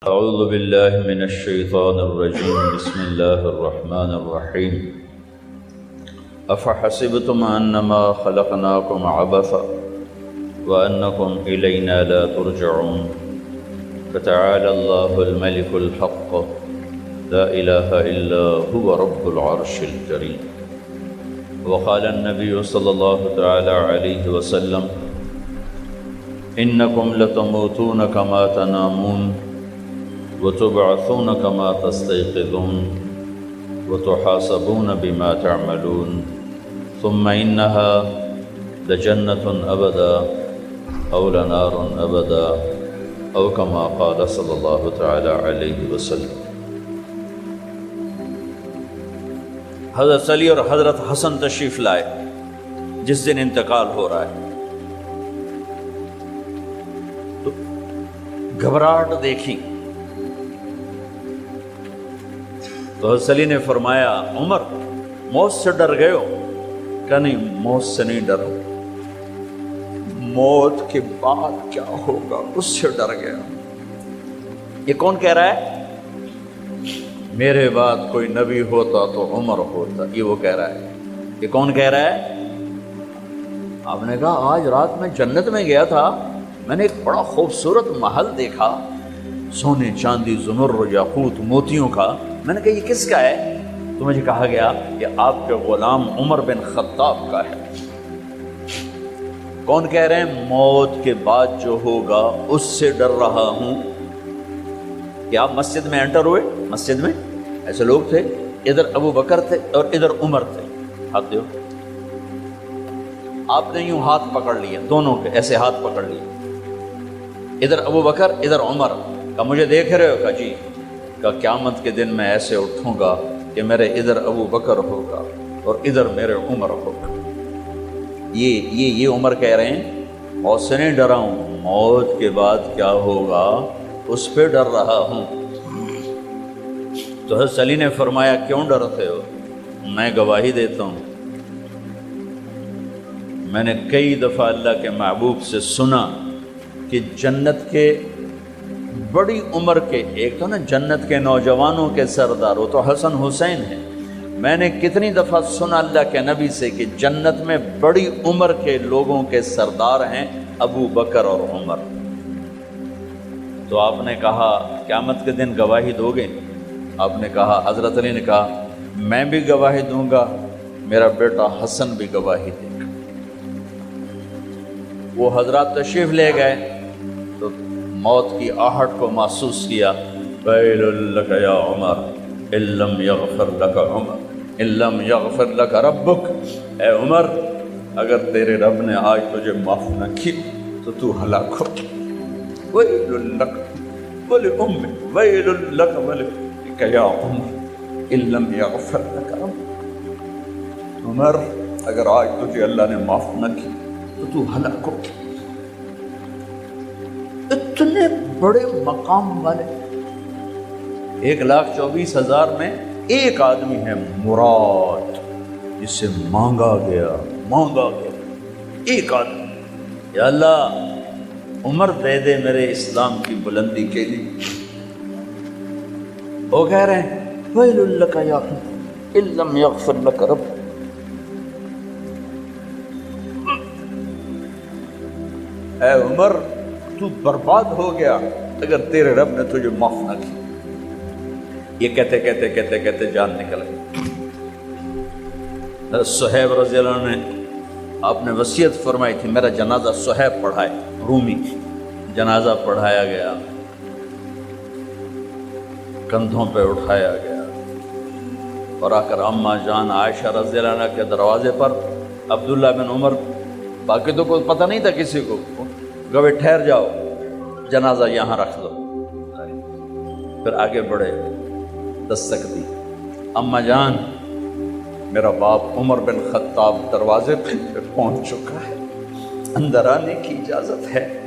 أعوذ بالله من الشيطان الرجيم بسم الله الرحمن الرحيم أفحسبتم أنما خلقناكم عبثا وأنكم إلينا لا ترجعون فتعالى الله الملك الحق لا إله إلا هو رب العرش الكريم وقال النبي صلى الله تعالى عليه وسلم إنكم لتموتون كما تنامون وتبعثون كما تستيقظون وتحاسبون بما تعملون ثم إنها لجنة أبدا أو لنار أبدا أو كما قال صلى الله تعالى عليه وسلم۔ حضرت علی اور حضرت حسن تشریف لائے جس دن انتقال ہو رہا ہے تو گھبراہٹ دیکھی تو حضرت علی نے فرمایا عمر موت سے ڈر گئے ہو؟ کہ نہیں موت سے نہیں ڈرو، موت کے بعد کیا ہوگا اس سے ڈر گیا۔ یہ کون کہہ رہا ہے؟ میرے بعد کوئی نبی ہوتا تو عمر ہوتا، یہ وہ کہہ رہا ہے۔ یہ کون کہہ رہا ہے؟ آپ نے کہا آج رات میں جنت میں گیا تھا، میں نے ایک بڑا خوبصورت محل دیکھا، سونے چاندی زمرد یاقوت موتیوں کا۔ میں نے کہا یہ کس کا ہے؟ تو مجھے کہا گیا یہ آپ کے غلام عمر بن خطاب کا ہے۔ کون کہہ رہے ہیں؟ موت کے بعد جو ہوگا اس سے ڈر رہا ہوں۔ کہ آپ مسجد میں انٹر ہوئے، مسجد میں ایسے لوگ تھے، ادھر ابو بکر تھے اور ادھر عمر تھے، ہاتھ دیو۔ آپ نے یوں ہاتھ پکڑ لیا، دونوں کے ایسے ہاتھ پکڑ لیے، ادھر ابو بکر ادھر عمر۔ کہا مجھے دیکھ رہے ہو؟ کہا جی۔ کہ قیامت کے دن میں ایسے اٹھوں گا کہ میرے ادھر ابو بکر ہوگا اور ادھر میرے عمر ہوگا۔ یہ عمر کہہ رہے ہیں موت سے نہیں ڈرا ہوں، موت کے بعد کیا ہوگا اس پہ ڈر رہا ہوں۔ تو حضرت علی نے فرمایا کیوں ڈرتے ہو؟ میں گواہی دیتا ہوں، میں نے کئی دفعہ اللہ کے محبوب سے سنا کہ جنت کے بڑی عمر کے، ایک تو نا جنت کے نوجوانوں کے سردار، وہ تو حسن حسین ہیں۔ میں نے کتنی دفعہ سنا اللہ کے نبی سے کہ جنت میں بڑی عمر کے لوگوں کے سردار ہیں ابو بکر اور عمر۔ تو آپ نے کہا قیامت کے دن گواہی دو گے؟ آپ نے کہا، حضرت علی نے کہا میں بھی گواہی دوں گا، میرا بیٹا حسن بھی گواہی دے گا۔ وہ حضرات تشریف لے گئے تو موت کی آہٹ کو محسوس کیا۔ ویل لک یا عمر ان لم یغفر لک عمر ان لم یغفر لک ربک، اے عمر اگر تیرے رب نے آج تجھے معاف نہ کی تو تو ہلاک ہو۔ ویل لک ولأمک ویل لک ولک یا عمر ان لم یغفر لک ربک، عمر اگر آج تجھے اللہ نے معاف نہ کی تو تو ہلاک ہو۔ اتنے بڑے مقام والے 1,24,000 میں ایک آدمی ہے مراد، جسے مانگا گیا ایک آدمی، یا اللہ عمر دے دے میرے اسلام کی بلندی کے لیے۔ وہ کہہ رہے ہیں ویل لک یا عمر ان لم یغفر لک رب، اے عمر تو برباد ہو گیا اگر تیرے رب نے تجھے معاف نہ کی۔ یہ کہتے کہتے کہتے کہتے جان نکل گئی۔ صہیب رضی اللہ عنہ نے آپ نے وصیت فرمائی تھی میرا جنازہ صہیب پڑھائے، رومی جنازہ پڑھایا گیا، کندھوں پہ اٹھایا گیا اور آ کر اماں جان عائشہ رضی اللہ عنہ کے دروازے پر عبداللہ بن عمر، باقی تو کوئی پتہ نہیں تھا کسی کو، گوے ٹھہر جاؤ جنازہ یہاں رکھ دو۔ پھر آگے بڑھے، دستک دی، اماں جان میرا باپ عمر بن خطاب دروازے پہ پہنچ چکا ہے، اندر آنے کی اجازت ہے؟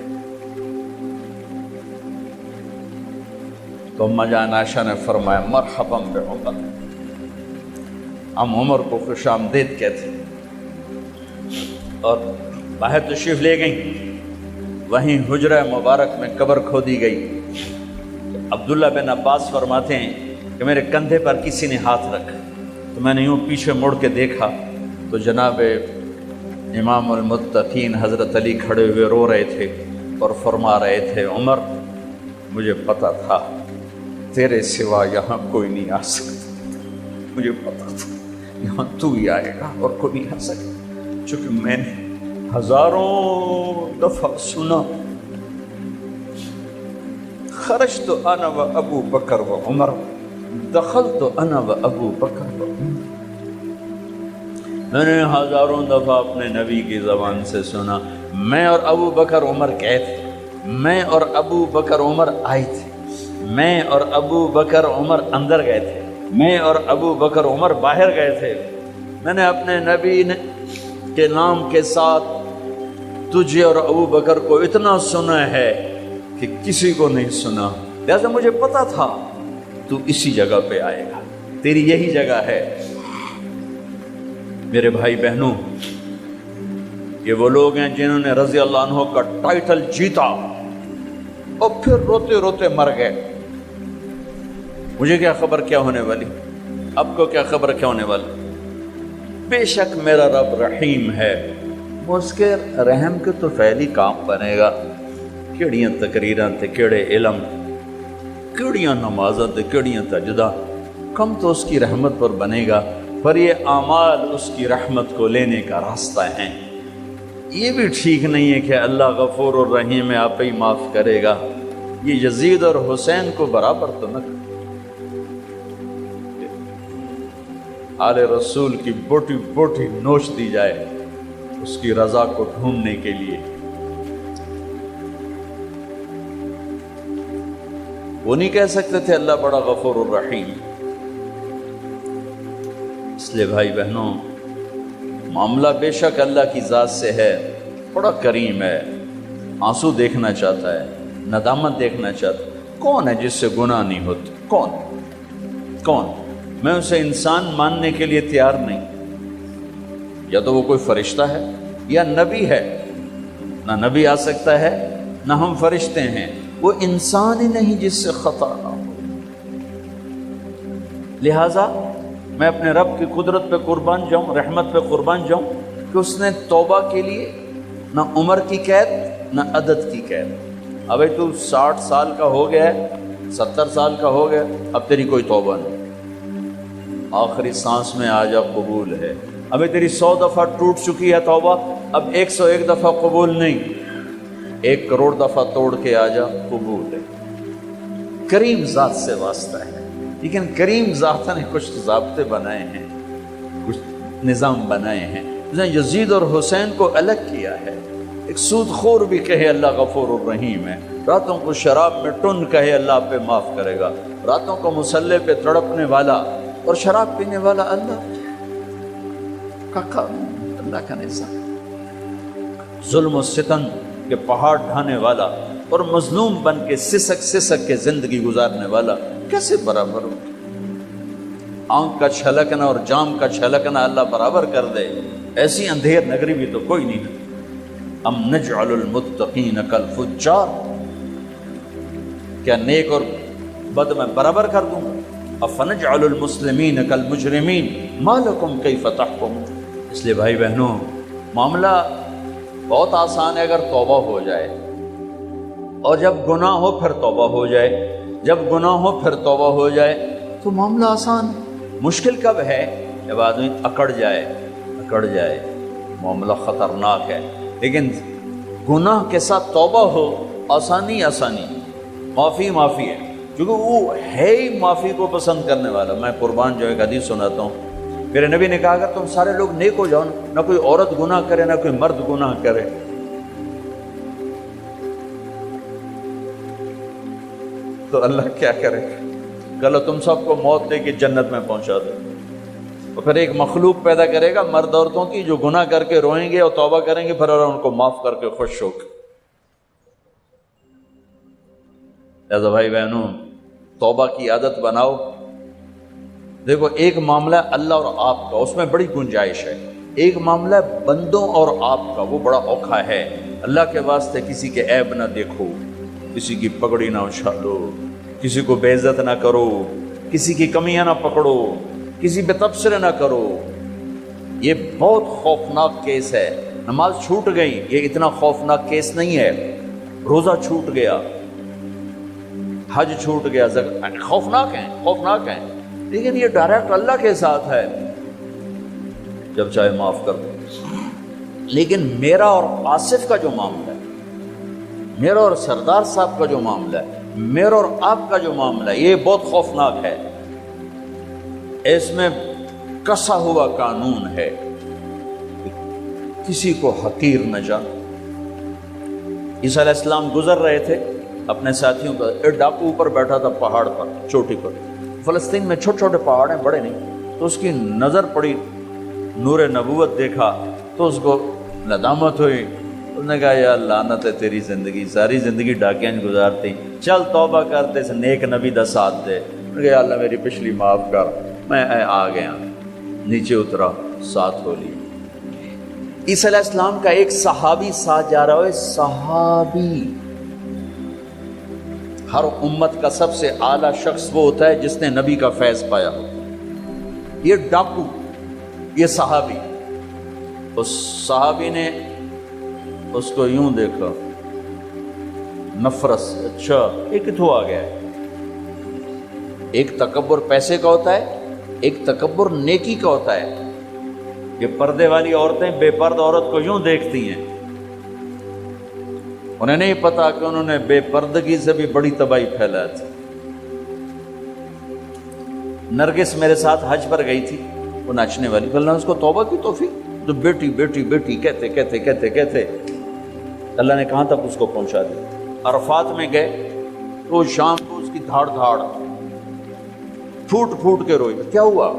تو اماں جان عائشہ نے فرمایا مرحبا بعمر، ہم عمر کو خوش آمدید کہتے اور باہر تشریف لے گئیں۔ وہیں حجرہ مبارک میں قبر کھودی گئی، عبداللہ بن عباس فرماتے ہیں کہ میرے کندھے پر کسی نے ہاتھ رکھا تو میں نے یوں پیچھے مڑ کے دیکھا تو جناب امام المتقین حضرت علی کھڑے ہوئے رو رہے تھے اور فرما رہے تھے عمر مجھے پتا تھا تیرے سوا یہاں کوئی نہیں آ سکتا، مجھے پتا تھا یہاں تو ہی آئے گا اور کوئی نہیں آ سکتا، چونکہ میں نے ہزاروں دفعہ سنا خرجت انا و ابو بکر و عمر دخلت انا و ابو بکر و عمر، میں نے ہزاروں دفعہ اپنے نبی کی زبان سے سنا میں اور ابو بکر عمر گئے تھے، میں اور ابو بکر عمر آئے تھے، میں اور ابو بکر عمر اندر گئے تھے، میں اور ابو بکر عمر باہر گئے تھے، میں نے اپنے نبی کے نام کے ساتھ تجھے اور ابو بکر کو اتنا سنا ہے کہ کسی کو نہیں سنا، لہذا مجھے پتا تھا تو اسی جگہ پہ آئے گا، تیری یہی جگہ ہے۔ میرے بھائی بہنوں، یہ وہ لوگ ہیں جنہوں نے رضی اللہ عنہ کا ٹائٹل جیتا اور پھر روتے روتے مر گئے۔ مجھے کیا خبر کیا ہونے والی، اب کو کیا خبر کیا ہونے والی، بے شک میرا رب رحیم ہے، اس کے رحم کے تو فعلی کام بنے گا، کیڑیاں تقریراں تے کیڑے علم، کیڑیاں نمازاں تے کیڑیاں تجدہ، کم تو اس کی رحمت پر بنے گا، پر یہ اعمال اس کی رحمت کو لینے کا راستہ ہیں۔ یہ بھی ٹھیک نہیں ہے کہ اللہ غفور الرحیم ہے آپ ہی معاف کرے گا، یہ یزید اور حسین کو برابر تو نہ کرے، آل رسول کی بوٹی بوٹی نوچ دی جائے اس کی رضا کو ڈھونڈنے کے لیے۔ وہ نہیں کہہ سکتے تھے اللہ بڑا غفور الرحیم۔ اس لیے بھائی بہنوں، معاملہ بے شک اللہ کی ذات سے ہے، بڑا کریم ہے، آنسو دیکھنا چاہتا ہے، ندامت دیکھنا چاہتا ہے۔ کون ہے جس سے گناہ نہیں ہوتے؟ کون؟ میں اسے انسان ماننے کے لیے تیار نہیں، یا تو وہ کوئی فرشتہ ہے یا نبی ہے، نہ نبی آ سکتا ہے نہ ہم فرشتے ہیں، وہ انسان ہی نہیں جس سے خطا نہ ہو۔ لہٰذا میں اپنے رب کی قدرت پہ قربان جاؤں، رحمت پہ قربان جاؤں کہ اس نے توبہ کے لیے نہ عمر کی قید نہ عدد کی قید۔ ابھی تو 60 سال کا ہو گیا ہے، 70 سال کا ہو گیا، اب تیری کوئی توبہ نہیں، آخری سانس میں آ جا قبول ہے۔ ابھی تیری 100 دفعہ ٹوٹ چکی ہے توبہ، اب 101 دفعہ قبول نہیں، 1 کروڑ دفعہ توڑ کے آ جا قبول ہے۔ کریم ذات سے واسطہ ہے، لیکن کریم ذات نے کچھ ضابطے بنائے ہیں، کچھ نظام بنائے ہیں۔ اس نے یزید اور حسین کو الگ کیا ہے۔ ایک سود خور بھی کہے اللہ غفور الرحیم ہے، راتوں کو شراب میں ٹن کہے اللہ پہ معاف کرے گا، راتوں کو مصلے پہ تڑپنے والا اور شراب پینے والا اللہ کا قانون، اللہ کا نظام، ظلم و ستم کے پہاڑ ڈھانے والا اور مظلوم بن کے سسک کے زندگی گزارنے والا کیسے برابر ہو؟ آنکھ کا چھلکنا اور جام کا چھلکنا اللہ برابر کر دے، ایسی اندھیر نگری بھی تو کوئی نہیں۔ ام نجعل المتقین کالفجار، کیا نیک اور بد میں برابر کر دوں؟ افنجعل المسلمین کالمجرمین ما لکم کیف تحکمون۔ اس لیے بھائی بہنوں، معاملہ بہت آسان ہے اگر توبہ ہو جائے، اور جب گناہ ہو پھر توبہ ہو جائے، جب گناہ ہو پھر توبہ ہو جائے تو معاملہ آسان۔ مشکل کب ہے؟ جب آدمی اکڑ جائے، معاملہ خطرناک ہے۔ لیکن گناہ کے ساتھ توبہ ہو، آسانی، معافی ہے، کیونکہ وہ ہے ہی معافی کو پسند کرنے والا۔ میں قربان جو ایک حدیث سناتا ہوں، میرے نبی نے کہا اگر تم سارے لوگ نیک ہو جاؤ، نہ کوئی عورت گناہ کرے نہ کوئی مرد گناہ کرے، تو اللہ کیا کرے گا؟ کل تم سب کو موت دے کے جنت میں پہنچا دے، اور پھر ایک مخلوق پیدا کرے گا مرد عورتوں کی جو گناہ کر کے روئیں گے اور توبہ کریں گے، پھر اور ان کو معاف کر کے خوش ہو کے۔ لہذا بھائی بہنوں، توبہ کی عادت بناؤ۔ دیکھو، ایک معاملہ اللہ اور آپ کا، اس میں بڑی گنجائش ہے۔ ایک معاملہ بندوں اور آپ کا، وہ بڑا اوکھا ہے۔ اللہ کے واسطے کسی کے عیب نہ دیکھو، کسی کی پگڑی نہ اچھالو، کسی کو بے عزت نہ کرو، کسی کی کمیاں نہ پکڑو، کسی پہ تبصرے نہ کرو۔ یہ بہت خوفناک کیس ہے۔ نماز چھوٹ گئی، یہ اتنا خوفناک کیس نہیں ہے۔ روزہ چھوٹ گیا، حج چھوٹ گیا، خوفناک ہیں، لیکن یہ ڈائریکٹ اللہ کے ساتھ ہے، جب چاہے معاف کر دو۔ لیکن میرا اور آصف کا جو معاملہ ہے، میرا اور سردار صاحب کا جو معاملہ ہے، میرا اور آپ کا جو معاملہ ہے، یہ بہت خوفناک ہے۔ اس میں کسا ہوا قانون ہے، کسی کو حقیر نہ جانو۔ عیسیٰ علیہ السلام گزر رہے تھے اپنے ساتھیوں کا، ایک ڈاکو اوپر بیٹھا تھا پہاڑ پر، چوٹی پر۔ فلسطین میں چھوٹے چھوٹے پہاڑ ہیں، بڑے نہیں، تو اس کی نظر پڑی، نور نبوت دیکھا تو اس کو ندامت ہوئی۔ اس نے کہا یا لعنت ہے تیری زندگی، ساری زندگی ڈاکیاں گزارتی، چل توبہ کرتے اس نیک نبی دا ساتھ دے۔ انہوں نے کہا یا اللہ میری پچھلی معاف کر، میں آ گیا، نیچے اترا، ساتھ ہو لی۔ عیسیٰ علیہ السلام کا ایک صحابی ساتھ جا رہا ہے، صحابی۔ ہر امت کا سب سے اعلیٰ شخص وہ ہوتا ہے جس نے نبی کا فیض پایا ہو۔ یہ ڈاکو، یہ صحابی، اس صحابی نے اس کو یوں دیکھا، نفرت، اچھا یہ کتوں آ گیا ہے۔ ایک تکبر پیسے کا ہوتا ہے، ایک تکبر نیکی کا ہوتا ہے۔ یہ پردے والی عورتیں بے پرد عورت کو یوں دیکھتی ہیں، انہیں نہیں پتا کہ انہوں نے بے پردگی سے بھی بڑی تباہی پھیلا تھی۔ نرگس میرے ساتھ حج پر گئی تھی، وہ ناچنے والی، اللہ نے اس کو توبہ کی توفیق، تو بیٹی بیٹی بیٹی کہتے کہتے کہتے کہتے اللہ نے کہاں تک اس کو پہنچا دیا۔ عرفات میں گئے تو شام کو اس کی دھاڑ دھاڑ پھوٹ پھوٹ کے روئی۔ کیا ہوا؟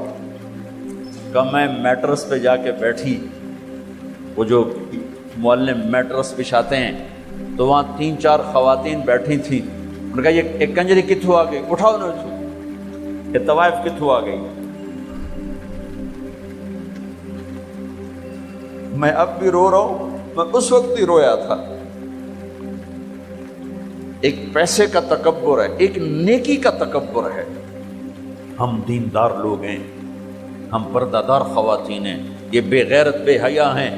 کہ میں میٹرس پہ جا کے بیٹھی، وہ جو معلم میٹرس بچھاتے ہیں، تو وہاں 3-4 خواتین بیٹھی تھیں۔ انہوں نے کہا یہ ایک کنجری کتوں آ گئی، اٹھاؤ نہ اس کو، یہ طوائف کتوں آ گئی۔ میں اب بھی رو رہا ہوں، میں اس وقت ہی رویا تھا۔ ایک پیسے کا تکبر ہے، ایک نیکی کا تکبر ہے۔ ہم دیندار لوگ ہیں، ہم پردہ دار خواتین ہیں، یہ بے غیرت بے حیا ہیں۔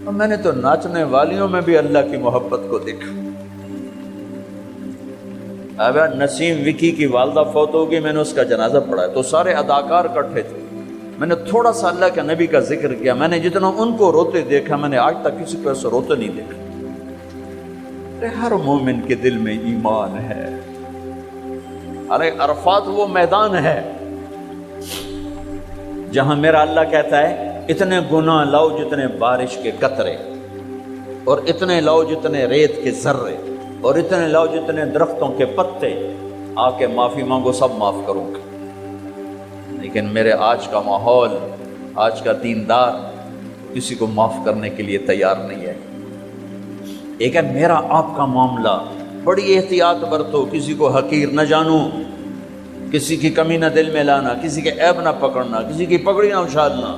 اور میں نے تو ناچنے والیوں میں بھی اللہ کی محبت کو دیکھا۔ اب نسیم وکی کی والدہ فوت ہوگی، میں نے اس کا جنازہ پڑھا تو سارے اداکار اکٹھے تھے، میں نے تھوڑا سا اللہ کے نبی کا ذکر کیا۔ میں نے جتنا ان کو روتے دیکھا، میں نے آج تک کسی کو ایسا روتے نہیں دیکھا۔ ہر مومن کے دل میں ایمان ہے۔ ارے عرفات وہ میدان ہے جہاں میرا اللہ کہتا ہے اتنے گناہ لاؤ جتنے بارش کے قطرے، اور اتنے لاؤ جتنے ریت کے ذرے، اور اتنے لاؤ جتنے درختوں کے پتے، آ کے معافی مانگو، سب معاف کروں گا۔ لیکن میرے آج کا ماحول، آج کا دیندار کسی کو معاف کرنے کے لیے تیار نہیں ہے۔ ایک ہے میرا آپ کا معاملہ، بڑی احتیاط برتو، کسی کو حقیر نہ جانو، کسی کی کمی نہ دل میں لانا، کسی کے عیب نہ پکڑنا، کسی کی پگڑی نہ اچھالنا،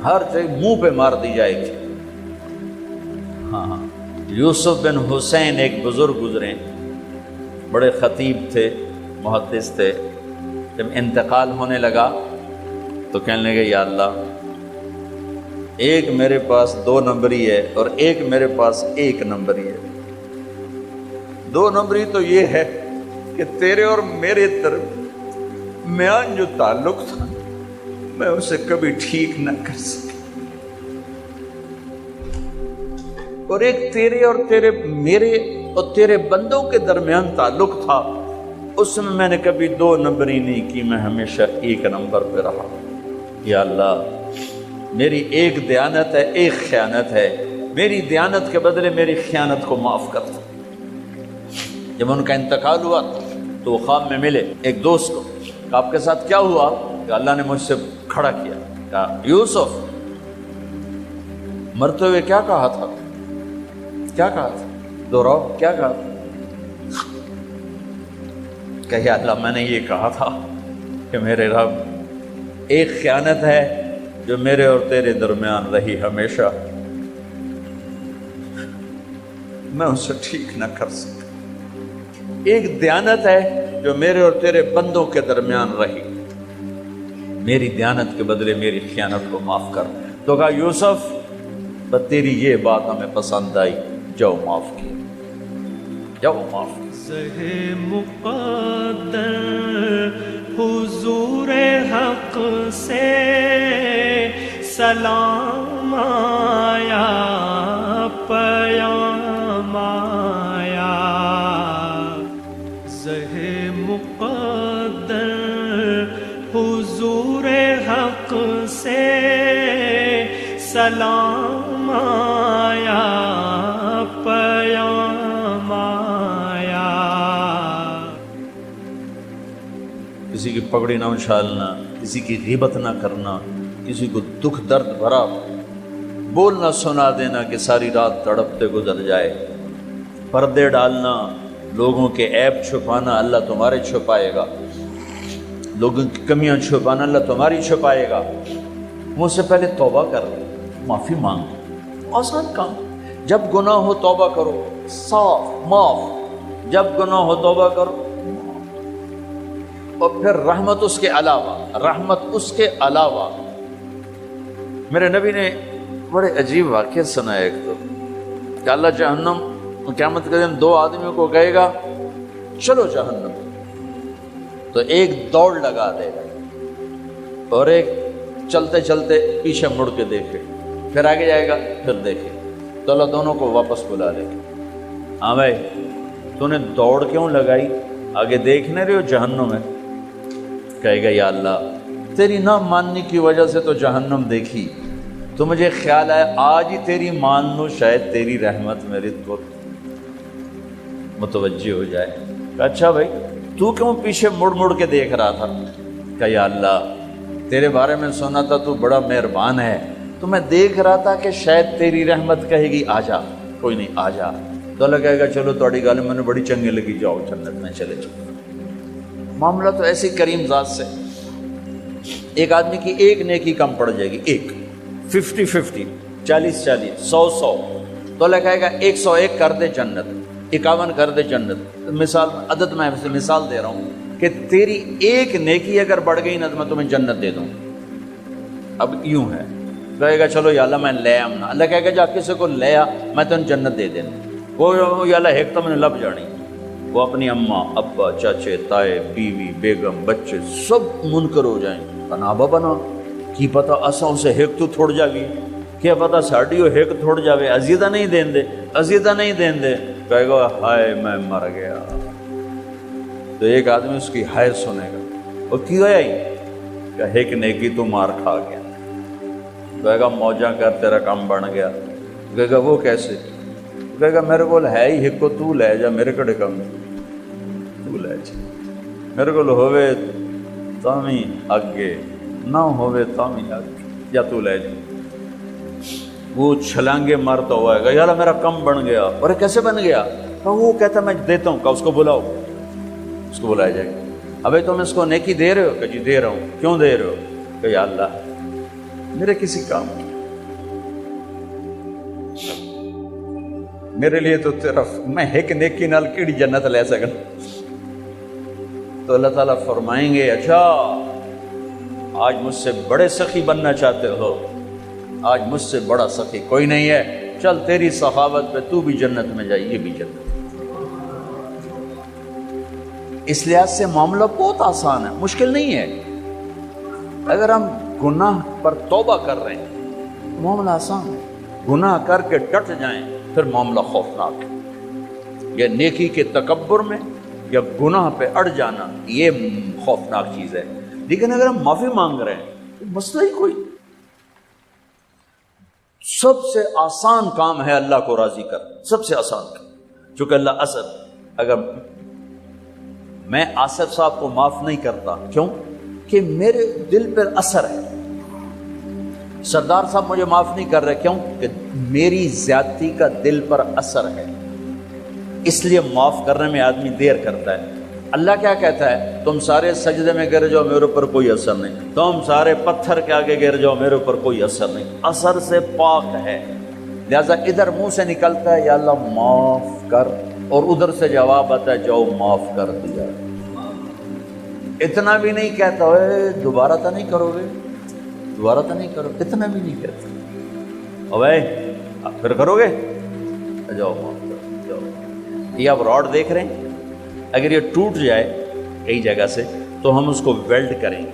ہر چیز منہ پہ مار دی جائے گی۔ ہاں، یوسف بن حسین ایک بزرگ گزرے، بڑے خطیب تھے، محدث تھے۔ جب انتقال ہونے لگا تو کہنے لگے یا اللہ، ایک میرے پاس 2 نمبری ہے اور ایک میرے پاس 1 نمبری ہے۔ 2 نمبری تو یہ ہے کہ تیرے اور میرے درمیان جو تعلق تھا میں اسے کبھی ٹھیک نہ کر سکا، اور ایک تیرے اور میرے اور تیرے بندوں کے درمیان تعلق تھا، اس میں نے کبھی 2 نمبری نہیں کی، میں ہمیشہ 1 نمبر پہ رہا۔ یا اللہ، میری ایک دیانت ہے، ایک خیانت ہے، میری دیانت کے بدلے میری خیانت کو معاف کر دو۔ جب ان کا انتقال ہوا تو وہ خواب میں ملے ایک دوست کو، کہ آپ کے ساتھ کیا ہوا؟ کہ اللہ نے مجھ سے کھڑا کیا، کہا یوسف مرتے ہوئے کیا کہا تھا؟ کیا کہا تھا؟ دوہراؤ، کیا کہا تھا؟ کہ یا اللہ، میں نے یہ کہا تھا کہ میرے رب، ایک خیانت ہے جو میرے اور تیرے درمیان رہی ہمیشہ، میں اسے ٹھیک نہ کر سکتا۔ ایک دیانت ہے جو میرے اور تیرے بندوں کے درمیان رہی، میری دیانت کے بدلے میری خیانت کو معاف کر۔ تو کہا یوسف بس تیری یہ بات ہمیں پسند آئی، جاؤ معاف کیا، جاؤ معاف کیا۔ زہ مقدر حضور حق سے سلام آیا، پیام آیا، زہ مقدر حضور حق سے سلام آیا، پیام آیا۔ کسی کی پگڑی نہ اچھالنا، کسی کی غیبت نہ کرنا، کسی کو دکھ درد بھرا بولنا سنا دینا کہ ساری رات تڑپتے گزر جائے، پردے ڈالنا، لوگوں کے عیب چھپانا اللہ تمہارے چھپائے گا، لوگوں کی کمیاں چھپانا اللہ تمہاری چھپائے گا۔ مجھ سے پہلے توبہ کر، معافی مانگ، آسان کام۔ جب گناہ ہو توبہ کرو، صاف معاف، جب گناہ ہو توبہ کرو، اور پھر رحمت اس کے علاوہ، رحمت اس کے علاوہ۔ میرے نبی نے بڑے عجیب واقعہ سنا ہے ایک تو، کہ اللہ جہنم قیامت کے دن دو آدمیوں کو کہے گا چلو جہنم، تو ایک دوڑ لگا دے گا اور ایک چلتے چلتے پیچھے مڑ کے دیکھے، پھر آگے جائے گا پھر دیکھے، تو اللہ دونوں کو واپس بلا لے گا۔ ہاں بھائی تو نے دوڑ کیوں لگائی، آگے دیکھنے رہے ہو جہنم ہے؟ کہے گا یا اللہ تیری نہ ماننے کی وجہ سے تو جہنم دیکھی، تو مجھے خیال آیا آج ہی تیری مان لو، شاید تیری رحمت میری کو متوجہ ہو جائے۔ اچھا بھائی تو کیوں پیچھے مڑ مڑ کے دیکھ رہا تھا؟ کہ یا اللہ تیرے بارے میں سنا تھا تو بڑا مہربان ہے، تو میں دیکھ رہا تھا کہ شاید تیری رحمت کہے گی آ جا، کوئی نہیں آ جا، تو اللہ کہے گا چلو تھوڑی گل میں نے بڑی چنگی لگی، جاؤ جنت میں چلے جاؤ۔ معاملہ تو ایسی کریم ذات سے، ایک آدمی کی ایک نیکی کم پڑ جائے گی، ایک 50-50، 40-40، 100-100، تو اللہ کہے گا 101 کر دے جنت، 51 کر دے جنت۔ مثال عدد میں مثال دے رہا ہوں کہ تیری ایک نیکی اگر بڑھ گئی نا تو میں تمہیں جنت دے دوں۔ اب یوں ہے، کہے گا چلو یا اللہ میں لے آؤں نا، اللہ کہے گا جا کسی کو لے آ میں تمہیں جنت دے دینا۔ وہ یا اللہ ایک تو میں نے لب جانی، وہ اپنی اماں ابا چاچے تائے بیوی بیگم بچے سب منکر ہو جائیں، بنا بنا کی پتہ اساں اسے ایک تو تھوڑ جاوی، کیا پتہ ساڑی وہ ایک تھوڑ جاوے، عزیزہ نہیں دین دے، عزیزہ نہیں دین دے، کہے گا ہائے میں مر گیا۔ تو ایک آدمی اس کی ہائے سنے گا، وہ کیوں ہے کہ ایک نیکی تو مار کھا گیا، کہے گا موجاں کر تیرا کام بن گیا، کہے گا وہ کیسے، کہے گا میرے کو ہے ہی ایک کو تو لے جا، میرے کڑے کم تو لے جا، میرے کو ہوئے تامی اگے نہ ہوئے تامی اگے، یا تو لے جا۔ وہ چھلانگے مارتا ہوا ہے، یار میرا کم بن گیا، اور کیسے بن گیا؟ وہ کہتا میں دیتا ہوں، کہ اس کو بلاؤ، اس کو بلایا جائے گا۔ ابھی تم اس کو نیکی دے رہے ہو؟ کہ جی دے رہا ہوں۔ کیوں دے رہے ہو؟ کہ یا اللہ میرے کسی کام کی، میرے لیے تو تیرا میں ایک نیکی نال کیڑی جنت لے سکن۔ تو اللہ تعالیٰ فرمائیں گے اچھا آج مجھ سے بڑے سخی بننا چاہتے ہو، آج مجھ سے بڑا سخی کوئی نہیں ہے، چل تیری سخاوت پہ تو بھی جنت میں جائے، یہ بھی جنت۔ اس لحاظ سے معاملہ بہت آسان ہے، مشکل نہیں ہے۔ اگر ہم گناہ پر توبہ کر رہے ہیں معاملہ آسان ہے، گناہ کر کے ڈٹ جائیں پھر معاملہ خوفناک ہے۔ یا نیکی کے تکبر میں یا گناہ پہ اڑ جانا یہ خوفناک چیز ہے۔ لیکن اگر ہم معافی مانگ رہے ہیں تو مسئلہ ہی کوئی، سب سے آسان کام ہے اللہ کو راضی کر، سب سے آسان کام۔ چونکہ اللہ اگر میں آصف صاحب کو معاف نہیں کرتا، کیوں کہ میرے دل پر اثر ہے، سردار صاحب مجھے معاف نہیں کر رہے، کیوں کہ میری زیادتی کا دل پر اثر ہے، اس لیے معاف کرنے میں آدمی دیر کرتا ہے۔ اللہ کیا کہتا ہے؟ تم سارے سجدے میں گر جاؤ، میرے اوپر کوئی اثر نہیں، تم سارے پتھر کے آگے گر جاؤ، میرے اوپر کوئی اثر نہیں، اثر سے پاک ہے۔ لہذا ادھر منہ سے نکلتا ہے یا اللہ معاف کر، اور ادھر سے جواب آتا ہے جاؤ معاف کر دیا. اتنا بھی نہیں کہتا اے دوبارہ تو نہیں کرو گے، دوبارہ تو نہیں کرو، اتنا بھی نہیں کہتا. اوے پھر کرو گے، جاؤ معاف کر جاؤ. یہ آپ راڈ دیکھ رہے ہیں، اگر یہ ٹوٹ جائے کئی جگہ سے تو ہم اس کو ویلڈ کریں،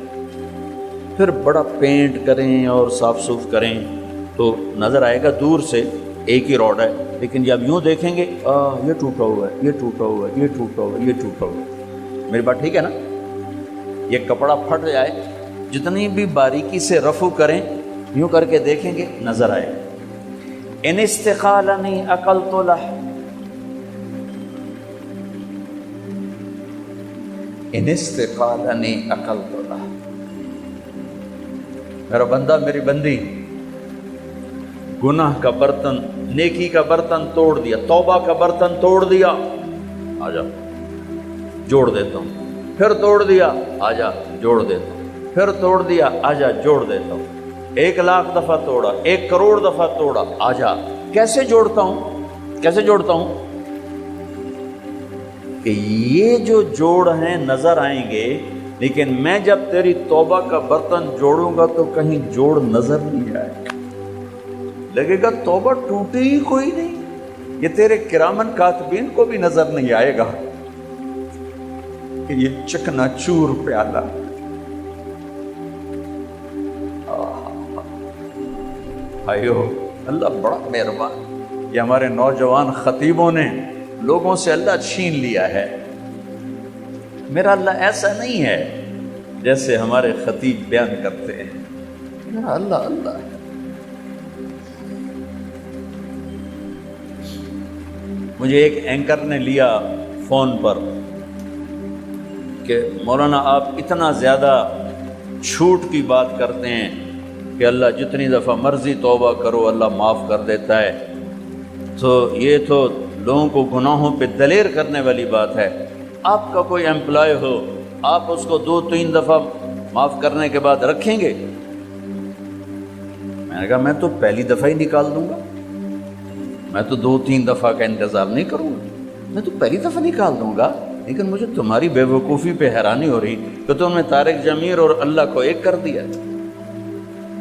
پھر بڑا پینٹ کریں اور صاف صوف کریں تو نظر آئے گا دور سے ایک ہی راڈ ہے، لیکن جب یوں دیکھیں گے یہ ٹوٹا ہوا ہے، یہ ٹوٹا ہوا ہے، یہ ٹوٹا ہوا ہے، یہ ٹوٹا ہوا ہے. میری بات ٹھیک ہے نا؟ یہ کپڑا پھٹ جائے، جتنی بھی باریکی سے رفو کریں، یوں کر کے دیکھیں گے نظر آئے. ان استقالنی اکلت لہ، ان استقالنی اکلت لہ. میرا بندہ میری بندی گناہ کا برتن، نیکی کا برتن توڑ دیا، توبہ کا برتن توڑ دیا، آ جا جوڑ دیتا ہوں. پھر توڑ دیا، آ جا جوڑ دیتا ہوں. پھر توڑ دیا، آ جا جوڑ دیتا ہوں. 1,00,000 دفعہ توڑا، 1 کروڑ دفعہ توڑا، آ جا. کیسے جوڑتا ہوں؟ کیسے جوڑتا ہوں؟ کہ یہ جو جوڑ ہیں نظر آئیں گے، لیکن میں جب تیری توبہ کا برتن جوڑوں گا تو کہیں جوڑ نظر نہیں آئے گا، لگے گا توبہ ٹوٹی ہی کوئی نہیں. یہ تیرے کرامن کاتبین کو بھی نظر نہیں آئے گا کہ یہ چکنا چور پیالہ. آئیو اللہ بڑا مہربان. یہ ہمارے نوجوان خطیبوں نے لوگوں سے اللہ چھین لیا ہے. میرا اللہ ایسا نہیں ہے جیسے ہمارے خطیب بیان کرتے ہیں. میرا اللہ اللہ ہے. مجھے ایک اینکر نے لیا فون پر کہ مولانا آپ اتنا زیادہ چھوٹ کی بات کرتے ہیں کہ اللہ جتنی دفعہ مرضی توبہ کرو اللہ معاف کر دیتا ہے، تو یہ تو لوگوں کو گناہوں پہ دلیر کرنے والی بات ہے. آپ کا کوئی امپلائی ہو، آپ اس کو 2-3 دفعہ معاف کرنے کے بعد رکھیں گے؟ میں نے کہا میں تو پہلی دفعہ ہی نکال دوں گا، میں تو 2-3 دفعہ کا انتظار نہیں کروں گا، میں تو پہلی دفعہ نکال دوں گا. لیکن مجھے تمہاری بے وقوفی پہ حیرانی ہو رہی کہ تم نے طارق جمیل اور اللہ کو ایک کر دیا.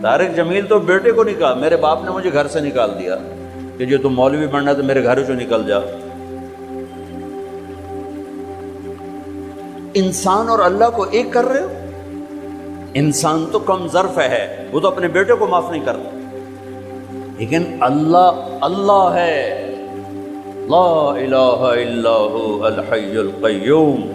طارق جمیل تو بیٹے کو نکال، میرے باپ نے مجھے گھر سے نکال دیا کہ جو تم مولوی بننا تو میرے گھر سے نکل جا. انسان اور اللہ کو ایک کر رہے ہو. انسان تو کم ظرف ہے، وہ تو اپنے بیٹے کو معاف نہیں کرتا، لیکن اللہ اللہ ہے. لا الہ الا هو الحی القیوم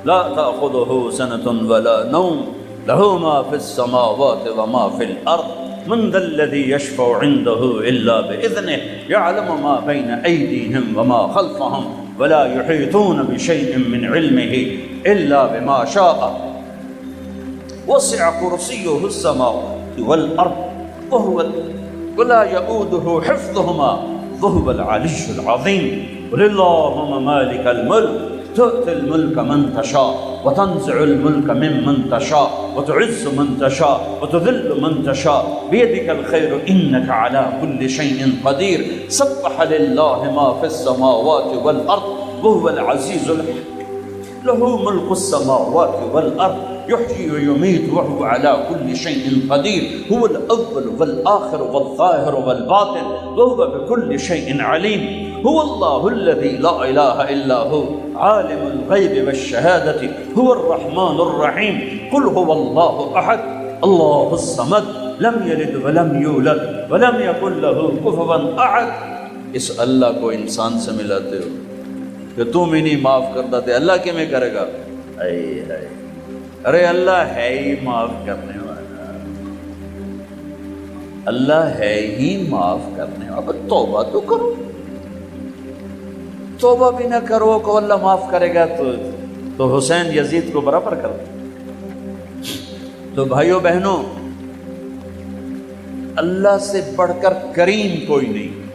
لا تأخذه سنة ولا نوم له ما في السماوات وما في الأرض من ذا الذي يشفع عنده إلا بإذنه يعلم ما بين أيديهم وما خلفهم ولا يحيطون بشيء من علمه إلا بما شاء وسع كرسيه السماوات والأرض ولا يؤوده حفظهما وهو العلي العظيم. قل اللهم مالك الملك تؤتي الملك من تشاء وتنزع الملك ممن تشاء وتعز من تشاء وتذل من تشاء بيدك الخير إنك على كل شيء قدير. سبح لله ما في السماوات والأرض وهو العزيز الحكيم له ملك السماوات والأرض يحيي ويميت وهو على كل شيء قدير. هو الأول والآخر والظاهر والباطن وهو بكل شيء عليم. هو الله الذي لا إله إلا هو عالم الغيب والشهادة هو الرحمن الرحيم. قل هو الله أحد الله الصمد لم يلد ولم يولد ولم يكن له كفوا أحد. اس اللہ کو انسان سے ملاتے ہو کہ تم ہی نہیں معاف کرتا تھے، اللہ کے میں کرے گا؟ ارے اللہ ہے ہی معاف کرنے والا، اللہ ہے ہی معاف کرنے والا. توبہ تو کرو، توبہ بھی نہ کرو کو اللہ معاف کرے گا تو حسین یزید کو برابر کر دے. تو بھائیوں بہنوں، اللہ سے بڑھ کر کریم کوئی نہیں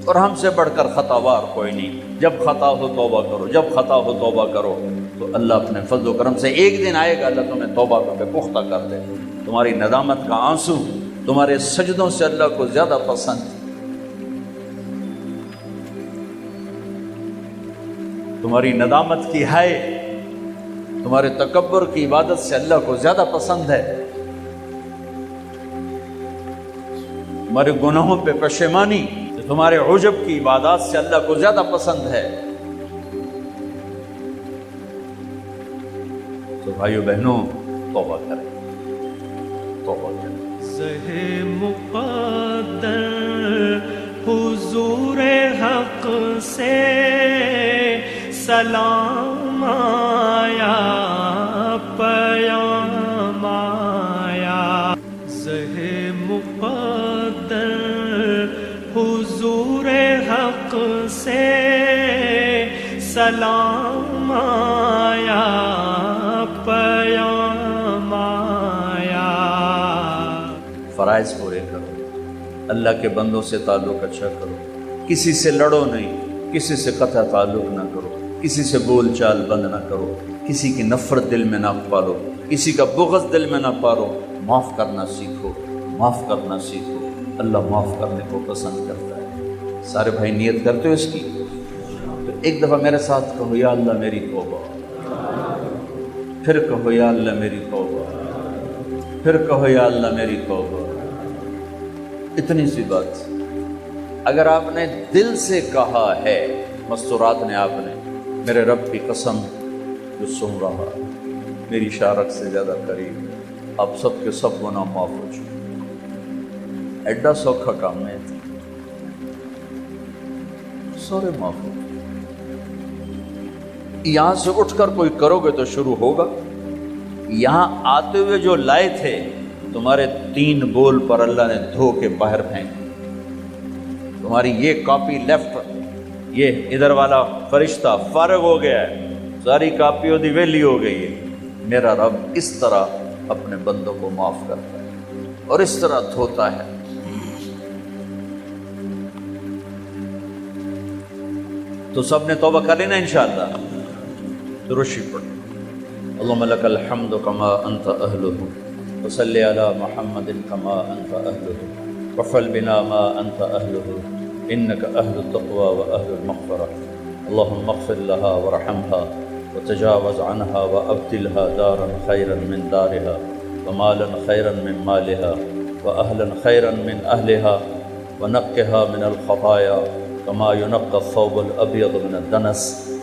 اور ہم سے بڑھ کر خطاوار کوئی نہیں. جب خطا ہو توبہ کرو، جب خطا ہو توبہ کرو، تو اللہ اپنے فضل و کرم سے ایک دن آئے گا اللہ تمہیں توبہ کر کے پختہ کر دے. تمہاری ندامت کا آنسو تمہارے سجدوں سے اللہ کو زیادہ پسند. تمہاری ندامت کی ہے، تمہارے تکبر کی عبادت سے اللہ کو زیادہ پسند ہے، تمہارے گناہوں پہ پشیمانی تمہارے عجب کی عبادات سے اللہ کو زیادہ پسند ہے۔ تو بھائیو بہنوں، توبہ کریں، توبہ کریں۔ زہ مقدر حضور حق سے سلام آیا، پیام آیا۔ زہ مقدر حضور حق سے سلام آیا، پیام آیا۔ فرائض پورے کرو، اللہ کے بندوں سے تعلق اچھا کرو، کسی سے لڑو نہیں، کسی سے قطع تعلق نہ کرو، کسی سے بول چال بند نہ کرو، کسی کی نفرت دل میں نہ پالو، کسی کا بغض دل میں نہ پالو، معاف کرنا سیکھو، معاف کرنا سیکھو، اللہ معاف کرنے کو پسند کرتا ہے۔ سارے بھائی نیت کرتے ہو اس کی؟ تو ایک دفعہ میرے ساتھ کہو، یا اللہ میری توبہ، پھر کہو یا اللہ میری توبہ، پھر کہو یا اللہ میری توبہ۔ اتنی سی بات، اگر آپ نے دل سے کہا ہے، مستورات نے آپ نے، میرے رب کی قسم جو سن رہا میری شارک سے زیادہ قریب، اب سب کے سب گناہ معاف ہو چکے، ایڈا سوکھا کام ہے، سارے معاف ہو۔ یہاں سے اٹھ کر کوئی کرو گے تو شروع ہوگا۔ یہاں آتے ہوئے جو لائے تھے تمہارے 3 بول پر اللہ نے دھو کے باہر پھینک، تمہاری یہ کاپی لیفٹ، یہ ادھر والا فرشتہ فارغ ہو گیا ہے، ساری کاپیوں دی ویلی ہو گئی ہے۔ میرا رب اس طرح اپنے بندوں کو معاف کرتا ہے اور اس طرح دھوتا ہے۔ تو سب نے توبہ کر لینا انشاءاللہ۔ درشی پڑھ، اللہم لک الحمد کما انت اہلہ، وصلی علی محمد کما انت اہلہ، وفعل بنا ما انت اہلہ، انک اہل التقوی و اہل المغفرہ، اللہم اغفر لها ورحمها وتجاوز عنها وابدلها دارا خیرا من دارها ومالا خیرا من مالها واہلا خیرا من اہلها ونقها من الخطایا كما ينقى الثوب الأبيض من الدنس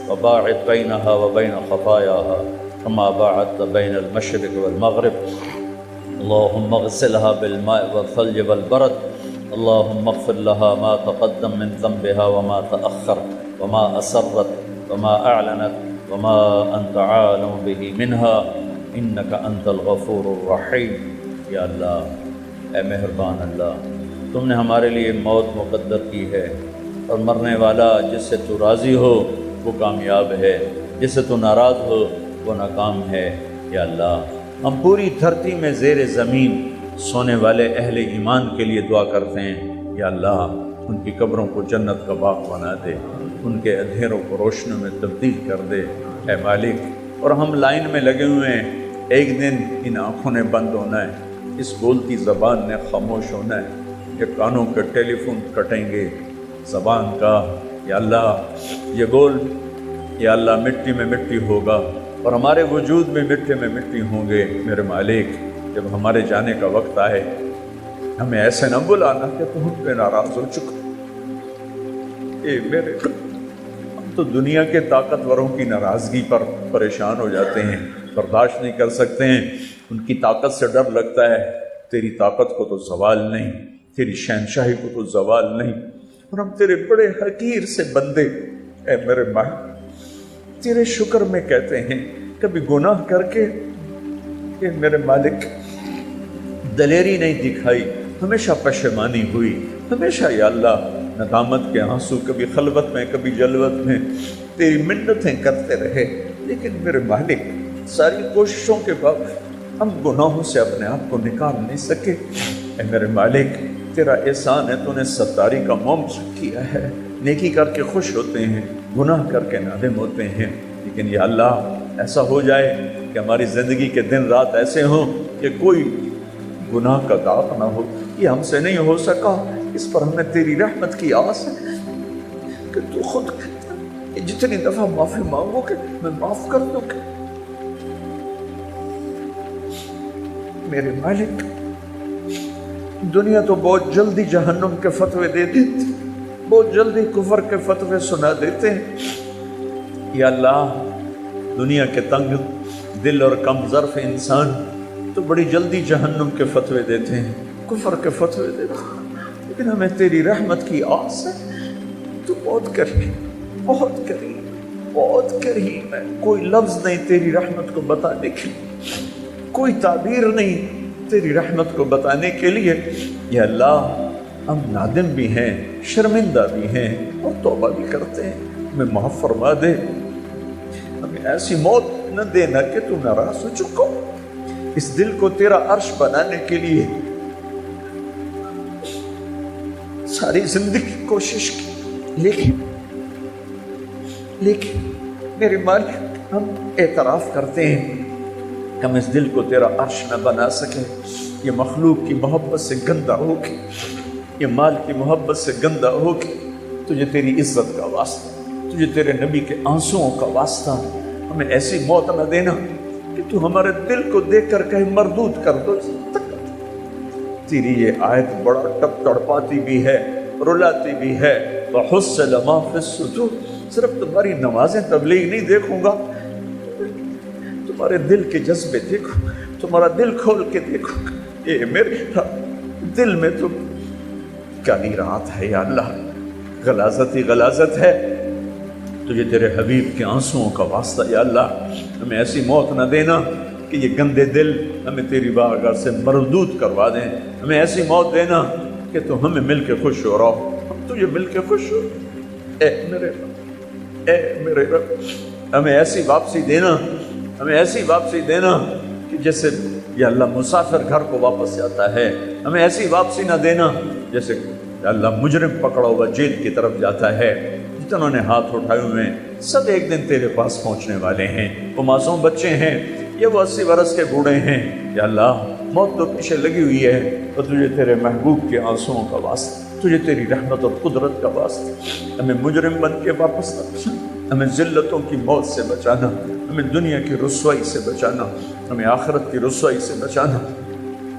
وباعد بينها وبين خطاياها كما باعدت بين المشرق والمغرب، اللهم اغسلها بالماء والثلج والبرد، اللهم اغفر لها ما تقدم من ذنبها وما تأخر وما أسرت وما أعلنت وما أنت عالم به منها إنك أنت الغفور الرحيم۔ یا اللہ، اے مہربان اللہ، تم نے ہمارے لیے موت مقدر کی ہے، اور مرنے والا جس سے تو راضی ہو وہ کامیاب ہے، جس سے تو ناراض ہو وہ ناکام ہے۔ یا اللہ، ہم پوری دھرتی میں زیر زمین سونے والے اہل ایمان کے لیے دعا کرتے ہیں، یا اللہ ان کی قبروں کو جنت کا باغ بنا دے، ان کے اندھیروں کو روشنیوں میں تبدیل کر دے اے مالک۔ اور ہم لائن میں لگے ہوئے ہیں، ایک دن ان آنکھوں نے بند ہونا ہے، اس بولتی زبان نے خاموش ہونا ہے، یہ کانوں کے ٹیلی فون کٹیں گے، زبان کا یا اللہ یہ بول، یا اللہ مٹی میں مٹی ہوگا اور ہمارے وجود میں مٹی میں مٹی ہوں گے۔ میرے مالک، جب ہمارے جانے کا وقت آئے ہمیں ایسے نہ بلانا کہ تم ہم پہ ناراض ہو چکا۔ اے میرے، ہم تو دنیا کے طاقتوروں کی ناراضگی پر پریشان ہو جاتے ہیں، برداشت نہیں کر سکتے ہیں، ان کی طاقت سے ڈر لگتا ہے۔ تیری طاقت کو تو زوال نہیں، تیری شہنشاہی کو تو زوال نہیں، اور ہم تیرے بڑے حقیر سے بندے، اے میرے مالک تیرے شکر میں کہتے ہیں، کبھی گناہ کر کے کہ میرے مالک دلیری نہیں دکھائی، ہمیشہ پشیمانی ہوئی، ہمیشہ یا اللہ ندامت کے آنسو، کبھی خلوت میں کبھی جلوت میں تیری منتیں کرتے رہے، لیکن میرے مالک ساری کوششوں کے بعد ہم گناہوں سے اپنے آپ کو نکال نہیں سکے۔ اے میرے مالک، تیرا احسان ہے، تو نے ستاری کا موم کیا ہے، نیکی کر کے خوش ہوتے ہیں، گناہ کر کے نادم ہوتے ہیں، لیکن یا اللہ ایسا ہو جائے کہ ہماری زندگی کے دن رات ایسے ہوں کہ کوئی گناہ کا داغ نہ ہو۔ یہ ہم سے نہیں ہو سکا، اس پر ہمیں تیری رحمت کی آس ہے کہ تو خود جتنی دفعہ معافی مانگو کہ میں معاف کر دوں گا۔ میرے مالک، دنیا تو بہت جلدی جہنم کے فتوے دے دیتی، بہت جلدی کفر کے فتوے سنا دیتے ہیں۔ یا اللہ، دنیا کے تنگ دل اور کم ظرف انسان تو بڑی جلدی جہنم کے فتوے دیتے ہیں، کفر کے فتوے دیتے ہیں، لیکن ہمیں تیری رحمت کی آس ہے۔ تو بہت کریم، بہت کریم، بہت کریم ہے۔ کوئی لفظ نہیں تیری رحمت کو بتانے کے لیے، کوئی تعبیر نہیں تیری رحمت کو بتانے کے لیے۔ یا اللہ، ہم نادم بھی ہیں، شرمندہ بھی ہیں اور توبہ بھی کرتے ہیں، ہمیں معاف فرما دے۔ ہمیں ایسی موت نہ دینا کہ تو ناراض ہو چکا۔ اس دل کو تیرا عرش بنانے کے لیے ساری زندگی کوشش کی، لیکن میرے مالک، ہم اعتراف کرتے ہیں کہ ہم اس دل کو تیرا عرش نہ بنا سکیں۔ یہ مخلوق کی محبت سے گندہ ہو کے، یہ مال کی محبت سے گندہ ہو کے، تجھے تیری عزت کا واسطہ، تجھے تیرے نبی کے آنسوؤں کا واسطہ، ہمیں ایسی موت نہ دینا کہ تو ہمارے دل کو دیکھ کر کہیں مردود کر دو۔ تیری یہ آیت بڑا تڑپاتی بھی ہے، رلاتی بھی ہے۔ وَحُصِّلَ مَا فِي الصُّدُورِ، صرف تمہاری نمازیں تبلیغ نہیں دیکھوں گا، تمہارے دل کے جذبے دیکھو، تمہارا دل کھول کے دیکھو۔ اے میرے دل میں تو کالی رات ہے یا اللہ، غلاظت ہی غلاظت ہے۔ تجھے تیرے حبیب کے آنسوؤں کا واسطہ یا اللہ، ہمیں ایسی موت نہ دینا کہ یہ گندے دل ہمیں تیری بارگاہ سے مردود کروا دیں۔ ہمیں ایسی موت دینا کہ تو ہمیں مل کے خوش ہو رہا، ہم تجھے مل کے خوش ہو۔ اے میرے رب، اے میرے رب، ہمیں ایسی واپسی دینا، ہمیں ایسی واپسی دینا کہ جیسے یا اللہ مسافر گھر کو واپس جاتا ہے۔ ہمیں ایسی واپسی نہ دینا جیسے یا اللہ مجرم پکڑا ہوا جیل کی طرف جاتا ہے۔ جتنوں نے ہاتھ اٹھائے ہوئے ہیں سب ایک دن تیرے پاس پہنچنے والے ہیں۔ وہ معصوم بچے ہیں، یہ وہ 80 برس کے بوڑھے ہیں۔ یا اللہ، موت تو پیچھے لگی ہوئی ہے، اور تجھے تیرے محبوب کے آنسوؤں کا واسطہ، تجھے تیری رحمت اور قدرت کا واسطہ، ہمیں مجرم بن کے واپس نہ بچانا، ہمیں ذلتوں کی موت سے بچانا، ہمیں دنیا کی رسوائی سے بچانا، ہمیں آخرت کی رسوائی سے بچانا۔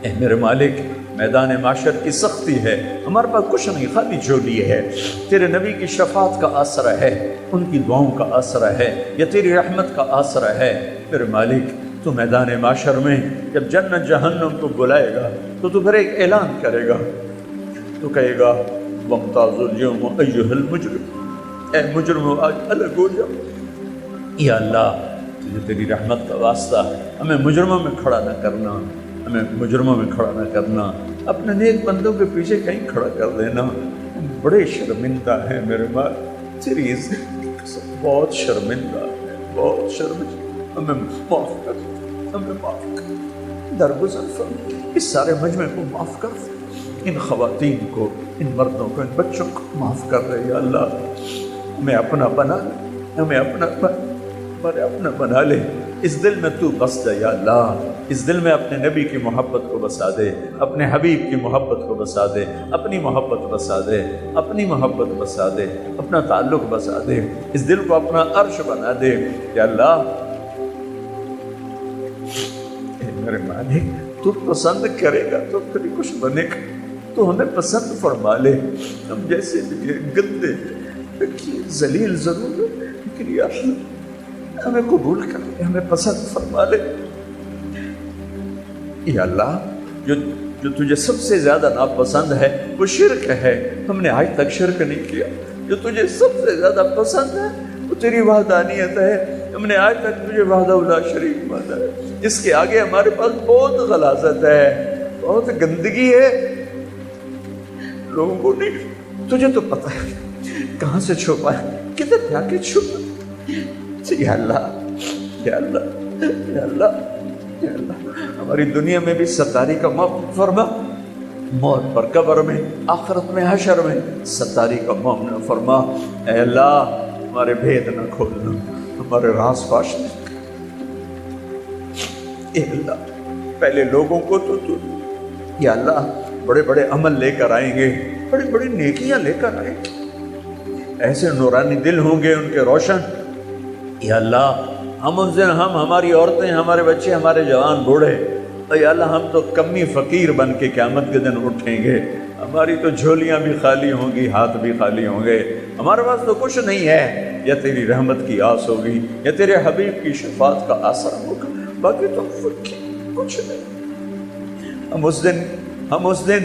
اے میرے مالک، میدان معاشر کی سختی ہے، ہمارے پاس کچھ نہیں، خالی جھولی ہے۔ تیرے نبی کی شفاعت کا آسرا ہے، ان کی دعاؤں کا آسرا ہے، یا تیری رحمت کا آسرا ہے۔ میرے مالک، تو میدان معاشر میں جب جنت جہنم کو بلائے گا تو پھر ایک اعلان کرے گا، تو کہے گا وَامْتَازُوا الْيَوْمَ أَيُّهَا الْمُجْرِمُونَ، اے مجرموں آج الگ ہو جاؤ۔ یا اللہ، تجھے تیری رحمت کا واسطہ ہمیں مجرموں میں کھڑا نہ کرنا، ہمیں مجرموں میں کھڑا نہ کرنا، اپنے نیک بندوں کے پیچھے کہیں کھڑا کر دینا۔ ہم بڑے شرمندہ ہیں میرے ماں، تیری عزت کی قسم، بہت شرمندہ ہے، بہت شرمندہ۔ ہمیں معاف کر، ہمیں معاف کر، درگزر فرما، اس سارے مجمع کو معاف کر، ان خواتین کو، ان مردوں کو، ان بچوں کو معاف کر رہے۔ یا اللہ، ہمیں اپنا بنا لے، ہمیں اپنا بنا لے۔ اس دل میں تو بس جا یا اللہ، اس دل میں اپنے نبی کی محبت کو بسا دے، اپنے حبیب کی محبت کو بسا دے، اپنی محبت بسا دے، اپنی محبت بسا دے، اپنا تعلق بسا دے، اس دل کو اپنا عرش بنا دے۔ یا اللہ، میرے مالک، تو پسند کرے گا تو پھر کچھ بنے گا، تو ہمیں پسند فرما لے۔ ہم جیسے گندے ذلیل ضرور ہے، لیکن یا اللہ ہمیں قبول کر لے، ہمیں پسند فرما لے۔ یا اللہ، جو تجھے سب سے زیادہ ناپسند ہے وہ شرک ہے، ہم نے آج تک شرک نہیں کیا۔ جو تجھے سب سے زیادہ پسند ہے وہ تیری وحدانیت ہے، ہم نے آج تک تجھے وحدہ لا شریک مانا ہے۔ اس کے آگے ہمارے پاس بہت غلاظت ہے، بہت گندگی ہے، لوگوں کو نہیں، تجھے تو پتہ ہے کہاں سے چھپا ہے، کدھر جا کے چھپا۔ یا اللہ، یا اللہ، یا اللہ، یا اللہ، ہماری دنیا میں بھی ستاری کا معاف فرما، موت پر قبر میں، آخرت میں، حشر میں ستاری کا معاف نہ فرما۔ اے اللہ، ہمارے بھید نہ کھولنا، ہمارے راز فاش نہ۔ اے اللہ، پہلے لوگوں کو تو یا اللہ بڑے بڑے عمل لے کر آئیں گے، بڑی بڑی نیکیاں لے کر آئیں گے، ایسے نورانی دل ہوں گے ان کے روشن. یا اللہ ہم اس دن ہماری عورتیں، ہمارے بچے، ہمارے جوان بوڑھے، یا اللہ ہم تو کمی فقیر بن کے قیامت کے دن اٹھیں گے. ہماری تو جھولیاں بھی خالی ہوں گی، ہاتھ بھی خالی ہوں گے. ہمارے پاس تو کچھ نہیں ہے. یا تیری رحمت کی آس ہوگی، یا تیرے حبیب کی شفاعت کا آسرا ہوگا، باقی تو کچھ نہیں. ہم اس دن